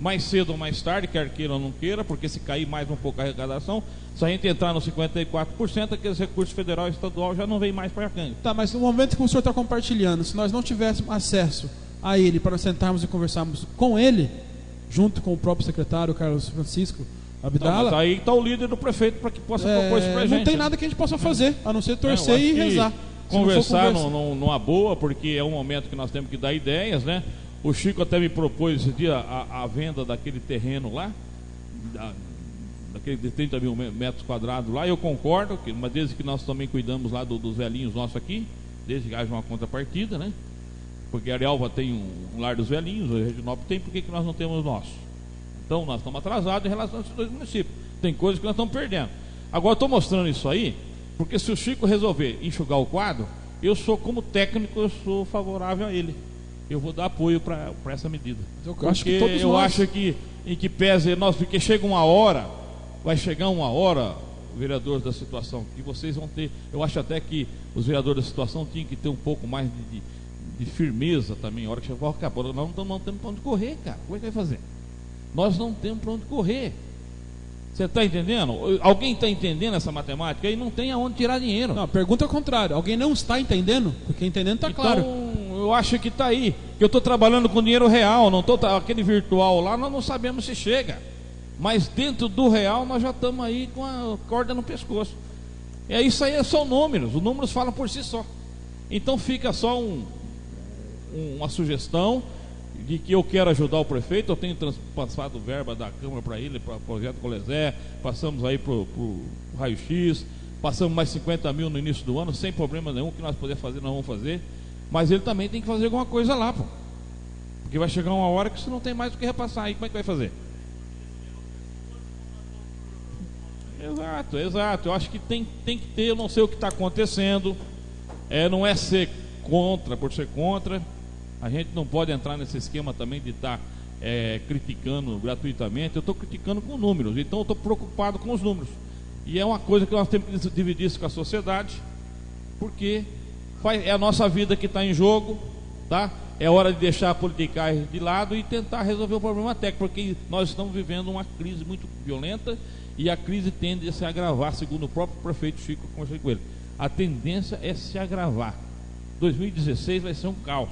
mais cedo ou mais tarde, quer queira ou não queira, porque se cair mais um pouco a arrecadação, se a gente entrar nos 54%, aqueles recursos federal e estadual já não vem mais para a Câmara. Tá, mas no momento que o senhor está compartilhando, se nós não tivéssemos acesso a ele para sentarmos e conversarmos com ele, junto com o próprio secretário, Carlos Francisco Abdala... Mas aí está o líder do prefeito para que possa propor isso para a gente. Não tem nada que a gente possa fazer, a não ser torcer e rezar. Conversar numa boa, porque é um momento que nós temos que dar ideias, né? O Chico até me propôs esse dia a venda daquele terreno lá, daquele de 30 mil metros quadrados lá. Eu concordo, mas desde que nós também cuidamos lá dos velhinhos nossos aqui, desde que haja uma contrapartida, né? Porque a Arialva tem um lar dos velhinhos, a Reginópolis tem, por que nós não temos o nosso? Então nós estamos atrasados em relação a esses dois municípios. Tem coisas que nós estamos perdendo. Agora estou mostrando isso aí, porque se o Chico resolver enxugar o quadro, eu sou, como técnico, eu sou favorável a ele. Eu vou dar apoio para essa medida. Eu porque acho que todos eu nós... acho que, em que pese nós, porque chega uma hora, vai chegar uma hora, vereadores da situação, que vocês vão ter. Eu acho até que os vereadores da situação tinham que ter um pouco mais de firmeza também. A hora que chegar, acabou. Nós não temos para onde correr, cara. Como é que vai fazer? Nós não temos para onde correr. Você está entendendo? Alguém está entendendo essa matemática? Aí não tem aonde tirar dinheiro. Não, a pergunta é o contrário. Alguém não está entendendo? Porque entendendo está então, claro. Eu acho que está aí. Que eu estou trabalhando com dinheiro real, não estou aquele virtual lá, nós não sabemos se chega. Mas dentro do real nós já estamos aí com a corda no pescoço. É isso aí, são números. Os números falam por si só. Então fica só uma sugestão de que eu quero ajudar o prefeito. Eu tenho passado verba da Câmara para ele, para o projeto Colezé, passamos aí para o raio-x, passamos mais 50 mil no início do ano, sem problema nenhum. O que nós pudermos fazer, nós vamos fazer. Mas ele também tem que fazer alguma coisa lá, pô. Porque vai chegar uma hora que você não tem mais o que repassar aí. Como é que vai fazer? Exato. Eu acho que tem que ter, eu não sei o que está acontecendo. Não é ser contra por ser contra. A gente não pode entrar nesse esquema também de estar criticando gratuitamente. Eu estou criticando com números, então eu estou preocupado com os números. E é uma coisa que nós temos que dividir isso com a sociedade, porque é a nossa vida que está em jogo, tá? É hora de deixar a politicagem de lado e tentar resolver o problema técnico, porque nós estamos vivendo uma crise muito violenta e a crise tende a se agravar, segundo o próprio prefeito Chico, eu conversei com ele. A tendência é se agravar. 2016 vai ser um caos.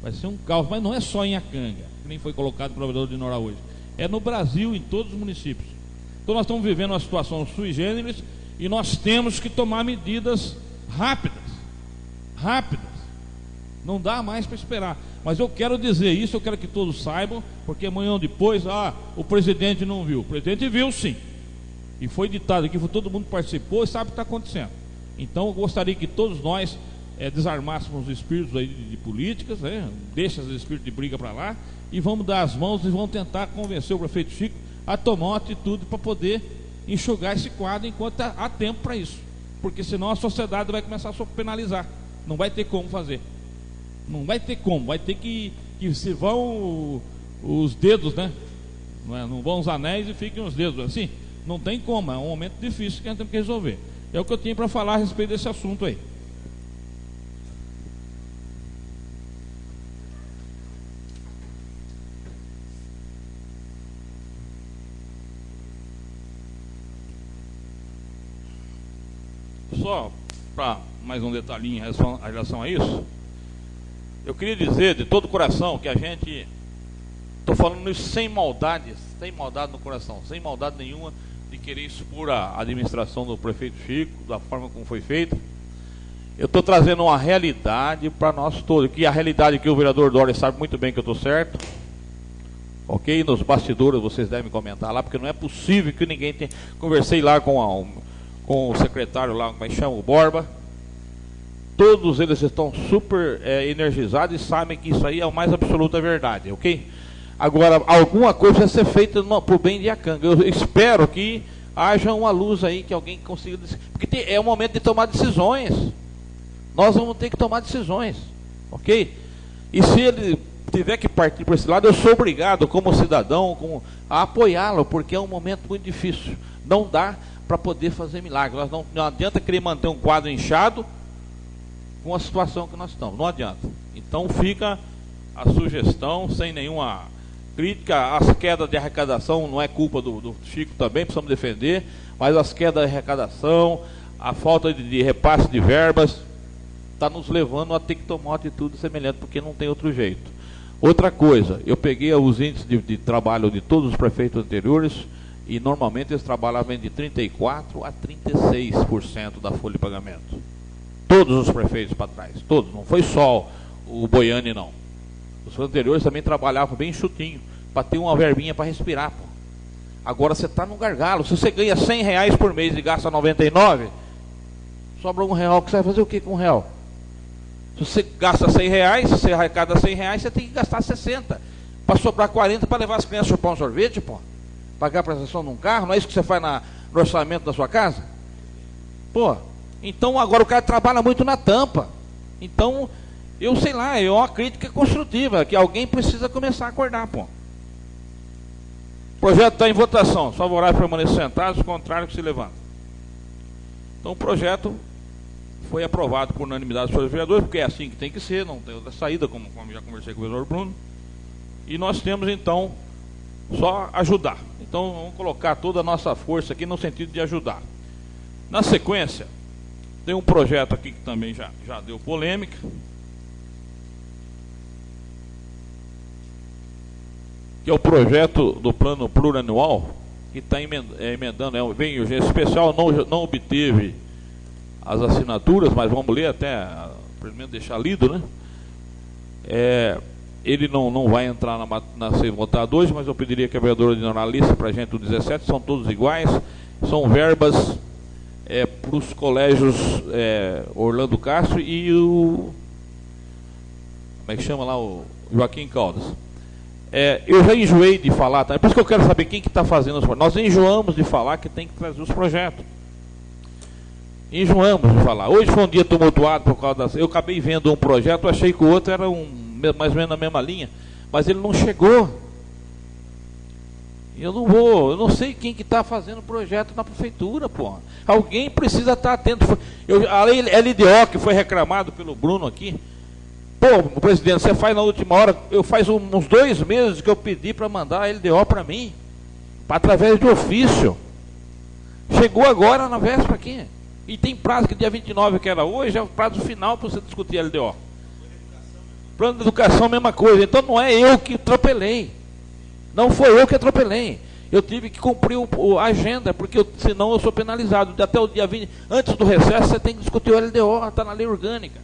Vai ser um caos, mas não é só em Iacanga, que nem foi colocado pelo vereador de Nora hoje. É no Brasil, em todos os municípios. Então nós estamos vivendo uma situação sui generis e nós temos que tomar medidas rápidas. Não dá mais para esperar. Mas eu quero dizer isso, eu quero que todos saibam, porque amanhã ou depois, o presidente não viu. O presidente viu sim. E foi ditado aqui, todo mundo participou e sabe o que está acontecendo. Então eu gostaria que todos nós desarmássemos os espíritos aí de políticas, deixa os espíritos de briga para lá, e vamos dar as mãos e vamos tentar convencer o prefeito Chico a tomar uma atitude para poder enxugar esse quadro enquanto há tempo para isso. Porque senão a sociedade vai começar a penalizar. Não vai ter como fazer. Não vai ter como. Vai ter que se vão os dedos, né? Não vão os anéis e fiquem os dedos. Assim, não tem como. É um momento difícil que a gente tem que resolver. É o que eu tinha para falar a respeito desse assunto aí. Só para mais um detalhinho em relação a isso, eu queria dizer de todo o coração que a gente, estou falando isso sem maldade no coração, sem maldade nenhuma de querer expor a administração do prefeito Chico, da forma como foi feita. Eu estou trazendo uma realidade para nós todos, que a realidade que o vereador Dória sabe muito bem que eu estou certo, ok? Nos bastidores vocês devem comentar lá, porque não é possível que ninguém tenha... Conversei lá com o secretário lá, como é que chama, o Borba. Todos eles estão super energizados e sabem que isso aí é a mais absoluta verdade, ok? Agora, alguma coisa vai ser feita para o bem de Iacanga. Eu espero que haja uma luz aí, que alguém consiga... Porque é o momento de tomar decisões. Nós vamos ter que tomar decisões, ok? E se ele tiver que partir por esse lado, eu sou obrigado, como cidadão, a apoiá-lo, porque é um momento muito difícil. Não dá para poder fazer milagre. Não adianta querer manter um quadro inchado com a situação que nós estamos. Não adianta. Então fica a sugestão, sem nenhuma crítica. As quedas de arrecadação não é culpa do Chico também, precisamos defender, mas as quedas de arrecadação, a falta de repasse de verbas, está nos levando a ter que tomar uma atitude semelhante, porque não tem outro jeito. Outra coisa, eu peguei os índices de trabalho de todos os prefeitos anteriores, e normalmente eles trabalhavam de 34% a 36% da folha de pagamento. Todos os prefeitos para trás, todos, não foi só o Boiani não. Os anteriores também trabalhavam bem chutinho, para ter uma verbinha para respirar. Pô. Agora você está no gargalo, se você ganha R$100 por mês e gasta 99, sobra R$1, que você vai fazer o que com R$1? Se você gasta R$100, se você arrecada R$100, você tem que gastar 60. Para sobrar 40 para levar as crianças a chupar um sorvete, pô. Pagar a prestação de um carro, não é isso que você faz no orçamento da sua casa? Pô, então agora o cara trabalha muito na tampa. Então, eu sei lá, é uma crítica construtiva, que alguém precisa começar a acordar, pô. O projeto está em votação. Os favoráveis permanecem sentados, os contrários que se levantam. Então o projeto foi aprovado por unanimidade pelos vereadores, porque é assim que tem que ser, não tem outra saída, como já conversei com o vereador Bruno. E nós temos então só ajudar. Então vamos colocar toda a nossa força aqui no sentido de ajudar. Na sequência, tem um projeto aqui que também já deu polêmica. Que é o projeto do plano plurianual, que está emendando, vem em urgência especial, não obteve as assinaturas, mas vamos ler até, pelo menos deixar lido, né? Ele não vai entrar na ser votado hoje, mas eu pediria que a vereadora de a lista para a gente, o 17, são todos iguais, são verbas para os colégios Orlando Castro e o... como é que chama lá? O Joaquim Caldas. Eu já enjoei de falar, tá? É por isso que eu quero saber quem que está fazendo os projetos. Nós enjoamos de falar que tem que trazer os projetos. Enjoamos de falar. Hoje foi um dia tumultuado por causa das... Eu acabei vendo um projeto, achei que o outro era mais ou menos na mesma linha, mas ele não chegou. Eu não sei quem que está fazendo o projeto na prefeitura, pô. Alguém precisa estar atento. A lei LDO, que foi reclamado pelo Bruno aqui. Pô, presidente, você faz na última hora, faz uns 2 meses que eu pedi para mandar a LDO para mim, através de ofício. Chegou agora na véspera aqui. E tem prazo, que dia 29, que era hoje, é o prazo final para você discutir a LDO. Plano de educação, mesma coisa. Então não é eu que atropelei. Não foi eu que atropelei. Eu tive que cumprir a agenda, porque senão eu sou penalizado. Até o dia 20, antes do recesso, você tem que discutir o LDO, está na lei orgânica.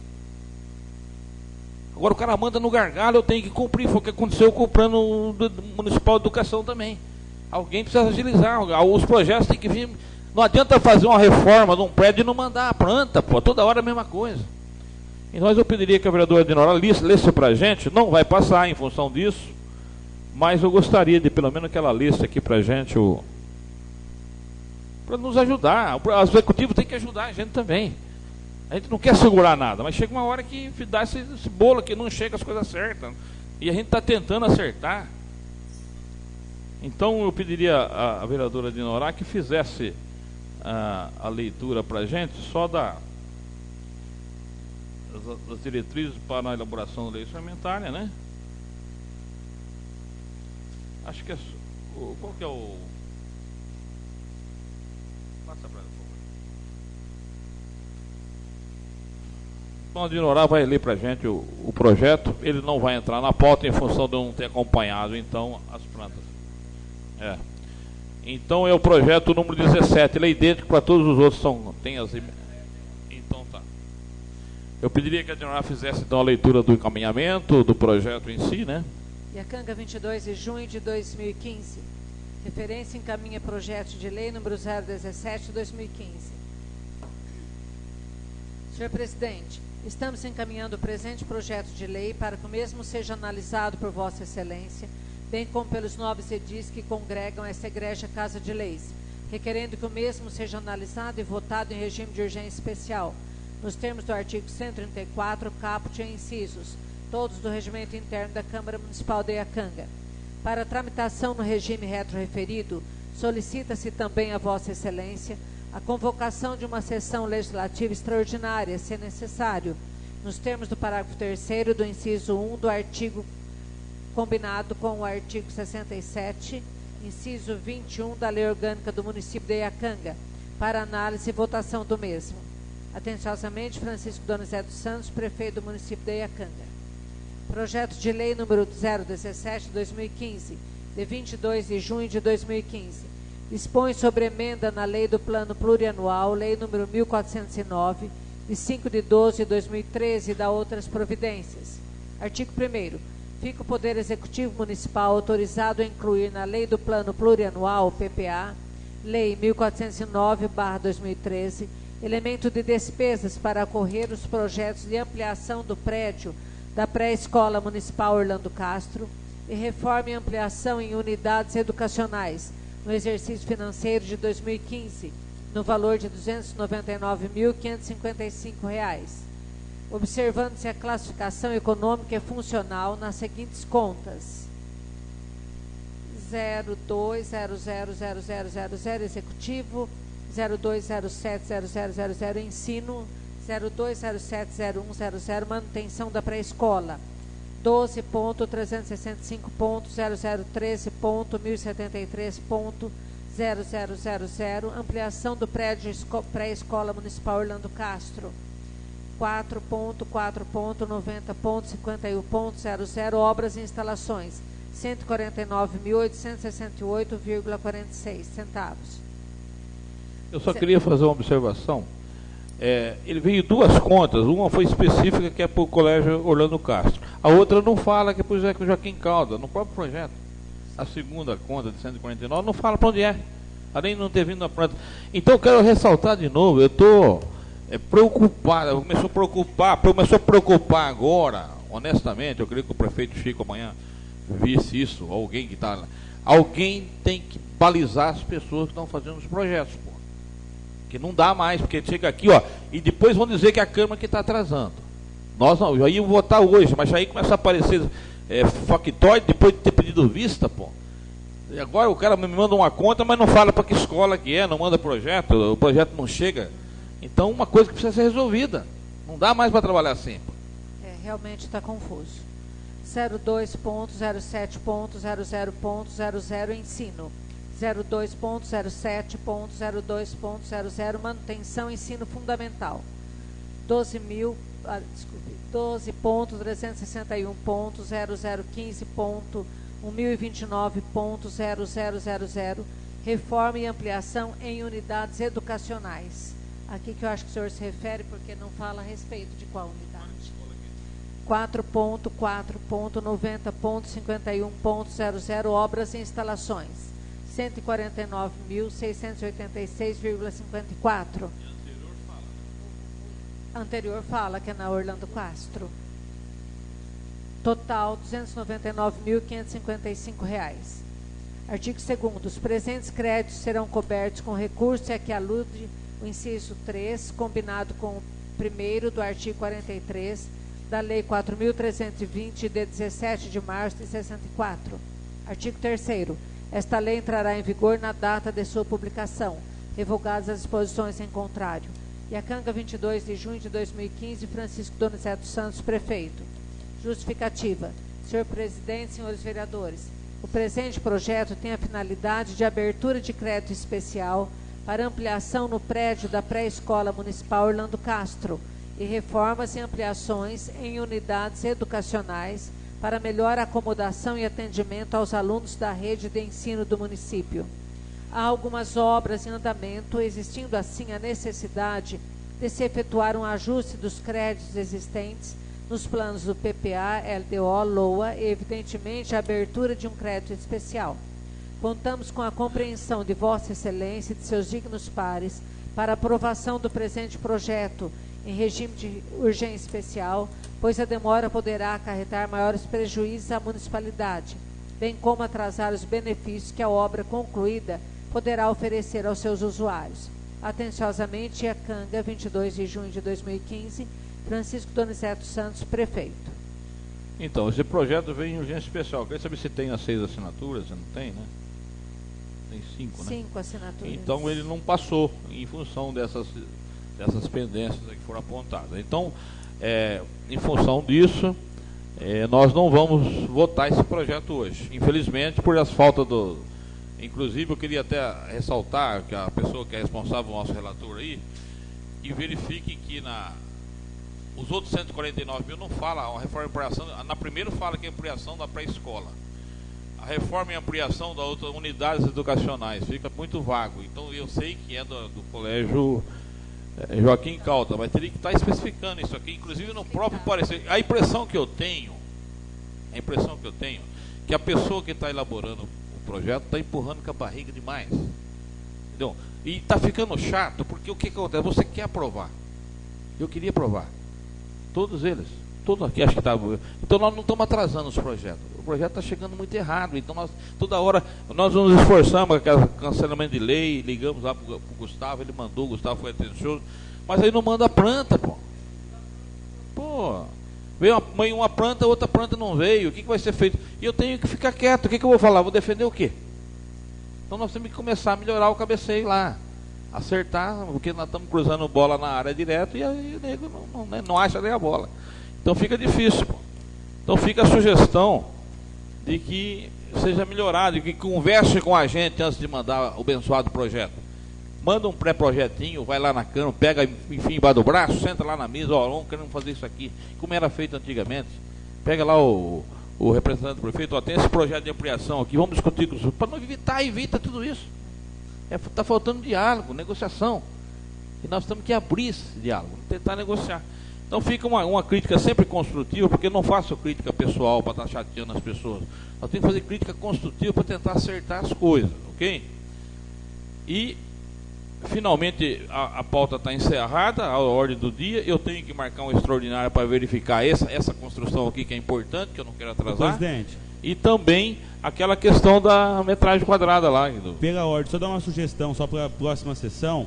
Agora o cara manda no gargalo, eu tenho que cumprir. Foi o que aconteceu com o plano municipal de educação também. Alguém precisa agilizar. Os projetos têm que vir. Não adianta fazer uma reforma de um prédio e não mandar a planta, pô. Toda hora a mesma coisa. E nós eu pediria que a vereadora Dinora lesse para a gente. Não vai passar em função disso. Mas eu gostaria de pelo menos que ela lesse aqui para a gente para nos ajudar. O executivo tem que ajudar a gente também. A gente não quer segurar nada, mas chega uma hora que dá esse bolo aqui, não chega as coisas certas. E a gente está tentando acertar. Então eu pediria à vereadora Dinorá que fizesse a leitura para a gente só das diretrizes para a elaboração da lei orçamentária, né? Acho que qual que é o... Passa para ela. Então a Dinorá vai ler para a gente o projeto. Ele não vai entrar na pauta em função de eu não ter acompanhado então as plantas. Então é o projeto número 17. Ele é idêntico para todos os outros. Tem as... Então tá. Eu pediria que a Dinorá fizesse então a leitura do encaminhamento do projeto em si, né? Iacanga, 22 de junho de 2015. Referência encaminha projeto de lei número 017/2015. Senhor presidente, estamos encaminhando o presente projeto de lei para que o mesmo seja analisado por Vossa Excelência, bem como pelos nobres edis que congregam esta egrégia Casa de Leis, requerendo que o mesmo seja analisado e votado em regime de urgência especial, nos termos do artigo 134, caput e incisos, todos do regimento interno da Câmara Municipal de Iacanga. Para tramitação no regime retroreferido, solicita-se também a Vossa Excelência a convocação de uma sessão legislativa extraordinária, se necessário, nos termos do parágrafo 3º do inciso 1 do artigo combinado com o artigo 67, inciso 21 da Lei Orgânica do Município de Iacanga, para análise e votação do mesmo. Atenciosamente, Francisco Donizete dos Santos, prefeito do município de Iacanga. Projeto de lei número 017/2015, de 22 de junho de 2015. Dispõe sobre emenda na lei do plano plurianual, lei número 1409, de 5 de 12 de 2013 e da outras providências. Artigo 1º. Fica o Poder Executivo Municipal autorizado a incluir na lei do plano plurianual, PPA, lei 1409/2013, elemento de despesas para ocorrer os projetos de ampliação do prédio da Pré-Escola Municipal Orlando Castro e reforma e ampliação em unidades educacionais no exercício financeiro de 2015, no valor de R$ 299.555, observando-se a classificação econômica e funcional nas seguintes contas: 02000000 Executivo, 02070000 Ensino, 02070100 Manutenção da Pré-Escola, 12.365.0013.1073.0000 Ampliação do prédio Pré-Escola Municipal Orlando Castro, 4.4.90.51.00 Obras e instalações, R$ 149.868,46 centavos. Eu só queria fazer uma observação. Ele veio duas contas, uma foi específica que é para o Colégio Orlando Castro, a outra não fala que é para o Joaquim Caldas, no próprio projeto. A segunda conta de 149 não fala para onde é, além de não ter vindo a planta. Então eu quero ressaltar de novo, eu estou preocupado, começou a preocupar agora, honestamente. Eu creio que o prefeito Chico amanhã visse isso, alguém que está lá. Alguém tem que balizar as pessoas que estão fazendo os projetos, pô. Que não dá mais, porque chega aqui, ó, e depois vão dizer que é a Câmara que está atrasando. Nós não, eu ia votar hoje, mas aí começa a aparecer factoide depois de ter pedido vista, pô. E agora o cara me manda uma conta, mas não fala para que escola que é, não manda projeto, o projeto não chega. Então, uma coisa que precisa ser resolvida. Não dá mais para trabalhar assim, pô. Realmente está confuso. 02.07.00.00 Ensino, 02.07.02.00 Manutenção Ensino Fundamental, 12.361.0015.1029.0000 Reforma e ampliação em unidades educacionais. Aqui que eu acho que o senhor se refere, porque não fala a respeito de qual unidade. 4.4.90.51.00 Obras e instalações, R$ 149.686,54. Anterior fala que é na Orlando Castro. Total, R$ 299.555. Artigo 2º. Os presentes créditos serão cobertos com recurso a que alude o inciso 3, combinado com o 1º do artigo 43 da Lei 4.320, de 17 de março de 64. Artigo 3º. Esta lei entrará em vigor na data de sua publicação, revogadas as disposições em contrário. Iacanga, 22 de junho de 2015, Francisco Donizete Santos, prefeito. Justificativa. Senhor presidente, senhores vereadores, o presente projeto tem a finalidade de abertura de crédito especial para ampliação no prédio da Pré-Escola Municipal Orlando Castro e reformas e ampliações em unidades educacionais para melhor acomodação e atendimento aos alunos da rede de ensino do município. Há algumas obras em andamento, existindo assim a necessidade de se efetuar um ajuste dos créditos existentes nos planos do PPA, LDO, LOA e, evidentemente, a abertura de um crédito especial. Contamos com a compreensão de Vossa Excelência e de seus dignos pares para aprovação do presente projeto em regime de urgência especial, pois a demora poderá acarretar maiores prejuízos à municipalidade, bem como atrasar os benefícios que a obra concluída poderá oferecer aos seus usuários. Atenciosamente, Iacanga, 22 de junho de 2015, Francisco Donizete Santos, prefeito. Então, esse projeto vem em urgência especial. Quer saber se tem as 6 assinaturas? Você não tem, né? Tem 5, né? 5 assinaturas. Então, ele não passou em função dessas pendências que foram apontadas. Então, em função disso, nós não vamos votar esse projeto hoje. Infelizmente, por as faltas do... Inclusive, eu queria até ressaltar que a pessoa que é responsável, o nosso relator aí, que verifique que os outros 149 mil não fala a reforma e ampliação. Na primeira fala que é ampliação da pré-escola. A reforma e ampliação das outras unidades educacionais. Fica muito vago. Então, eu sei que é do colégio Joaquim Caldas, mas teria que estar especificando isso aqui, inclusive no próprio parecer. A impressão que eu tenho, que a pessoa que está elaborando o projeto está empurrando com a barriga demais. Entendeu? E está ficando chato, porque o que acontece? Você quer aprovar. Eu queria aprovar. Todos eles. Todos aqui acho que estavam. Então nós não estamos atrasando os projetos. O projeto está chegando muito errado. Então nós, toda hora, nós nos esforçamos com cancelamento de lei, ligamos lá para o Gustavo, ele mandou, o Gustavo foi atencioso. Mas aí não manda a planta, pô. Pô, veio uma planta, outra planta não veio. O que vai ser feito? E eu tenho que ficar quieto. O que eu vou falar? Vou defender o quê? Então nós temos que começar a melhorar o cabeceio lá. Acertar, porque nós estamos cruzando bola na área direto e aí o nego não acha nem a bola. Então fica difícil. Pô. Então fica a sugestão de que seja melhorado, de que converse com a gente antes de mandar o abençoado projeto. Manda um pré-projetinho, vai lá na Câmara, pega, enfim, embaixo do braço, senta lá na mesa, ó, vamos querendo fazer isso aqui, como era feito antigamente. Pega lá o representante do prefeito, ó, tem esse projeto de ampliação aqui, vamos discutir com os para não evita tudo isso. Está faltando diálogo, negociação. E nós temos que abrir esse diálogo, tentar negociar. Então fica uma crítica sempre construtiva, porque eu não faço crítica pessoal para estar chateando as pessoas. Eu tenho que fazer crítica construtiva para tentar acertar as coisas, ok? E finalmente a pauta está encerrada, a ordem do dia. Eu tenho que marcar um extraordinário para verificar essa construção aqui que é importante, que eu não quero atrasar. Presidente. E também aquela questão da metragem quadrada lá. Pela ordem, só dar uma sugestão só para a próxima sessão.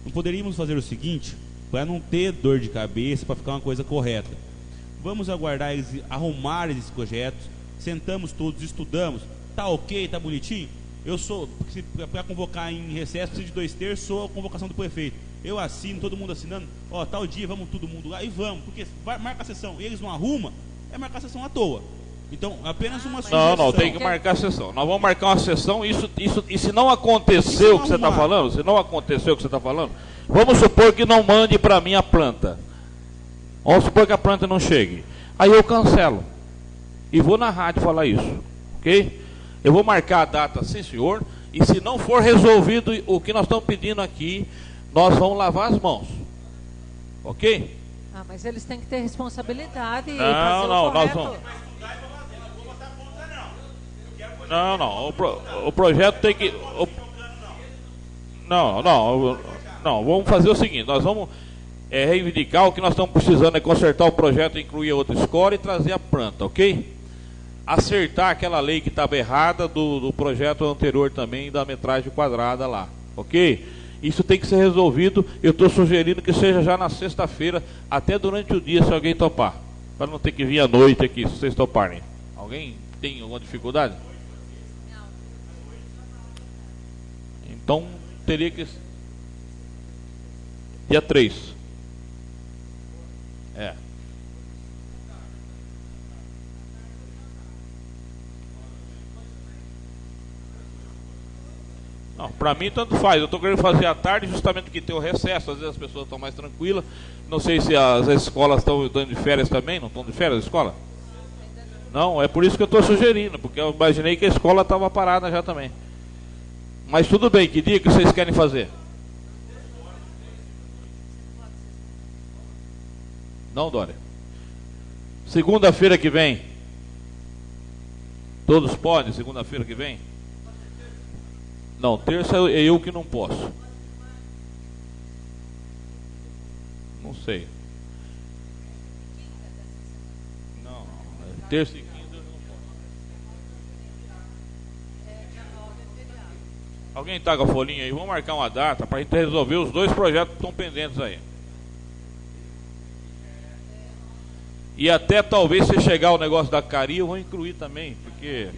Não poderíamos fazer o seguinte, para não ter dor de cabeça, para ficar uma coisa correta. Vamos aguardar eles arrumarem esses projetos, sentamos todos, estudamos. Tá ok, tá bonitinho? Eu sou, para convocar em recesso, preciso de 2/3, sou a convocação do prefeito. Eu assino, todo mundo assinando, ó, tal dia, vamos todo mundo lá e vamos, porque marca a sessão, eles não arrumam, é marcar a sessão à toa. Então, apenas uma sugestão. Não, tem que marcar a sessão. Nós vamos marcar uma sessão, e se não aconteceu o que você está falando, vamos supor que não mande para mim a planta. Vamos supor que a planta não chegue. Aí eu cancelo. E vou na rádio falar isso, ok? Eu vou marcar a data, sim senhor, e se não for resolvido o que nós estamos pedindo aqui, nós vamos lavar as mãos. Ok? Ah, mas eles têm que ter responsabilidade e Não, fazer não, o correto. nós vamos. Não, o projeto tem que... Não, vamos fazer o seguinte, nós vamos reivindicar, o que nós estamos precisando é consertar o projeto, incluir a outra escola e trazer a planta, ok? Acertar aquela lei que estava errada do projeto anterior também, da metragem quadrada lá, ok? Isso tem que ser resolvido, eu estou sugerindo que seja já na sexta-feira, até durante o dia, se alguém topar, para não ter que vir à noite aqui, se vocês toparem. Alguém tem alguma dificuldade? Então, teria que... Dia 3. Não, para mim tanto faz. Eu estou querendo fazer à tarde justamente porque tem o recesso. Às vezes as pessoas estão mais tranquilas. Não sei se as escolas estão dando de férias também. Não estão de férias a escola? Não, é por isso que eu estou sugerindo. Porque eu imaginei que a escola estava parada já também. Mas tudo bem, que dia que vocês querem fazer? Não, Dória. Segunda-feira que vem. Todos podem, segunda-feira que vem? Não, terça é eu que não posso. Não sei. Não, terça e quinta eu não posso. Alguém tá com a folhinha aí? Vamos marcar uma data para a gente resolver os dois projetos que estão pendentes aí. E até talvez se chegar o negócio da Cari, eu vou incluir também, porque...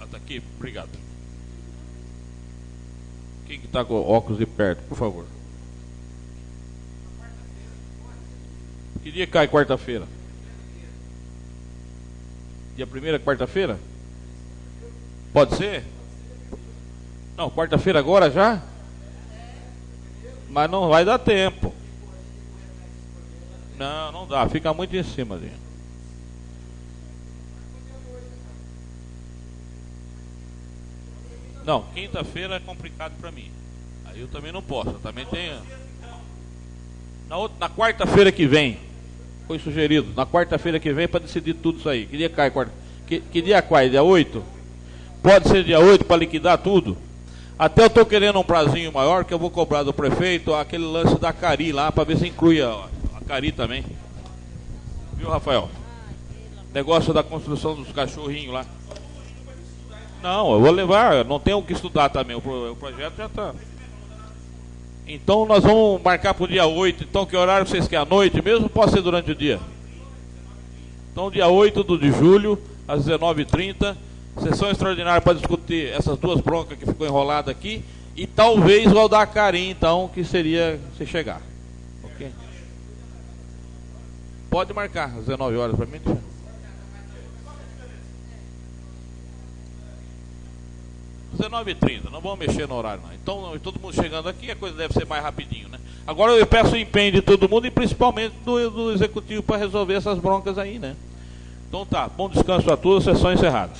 Tá aqui? Obrigado. Quem que tá com óculos de perto, por favor? Que dia cai quarta-feira? Dia 1ª, quarta-feira? Pode ser? Não, quarta-feira agora já? Mas não vai dar tempo. Não, não dá, fica muito em cima ali. Não, quinta-feira é complicado para mim. Aí eu também não posso, eu também tenho. Na quarta-feira que vem, foi sugerido, na quarta-feira que vem para decidir tudo isso aí. Que dia cai quarta? Que dia qual? Dia 8? Pode ser dia 8 para liquidar tudo? Até eu estou querendo um prazinho maior, que eu vou cobrar do prefeito aquele lance da Cari lá, para ver se inclui a Cari também. Viu, Rafael? Negócio da construção dos cachorrinhos lá. Não, eu vou levar, não tenho o que estudar também, o projeto já está. Então nós vamos marcar para o dia 8, então que horário vocês querem? À noite mesmo? Pode ser durante o dia? Então dia 8 de julho, às 19h30, sessão extraordinária para discutir essas duas broncas que ficou enrolada aqui e talvez o da Cari, então, que seria se chegar. Ok? Pode marcar às 19 horas para mim. 19h30, não vamos mexer no horário não. Então todo mundo chegando aqui, a coisa deve ser mais rapidinho, né? Agora eu peço o empenho de todo mundo e principalmente do executivo para resolver essas broncas aí, né? Então tá, bom descanso a todos, sessão encerrada.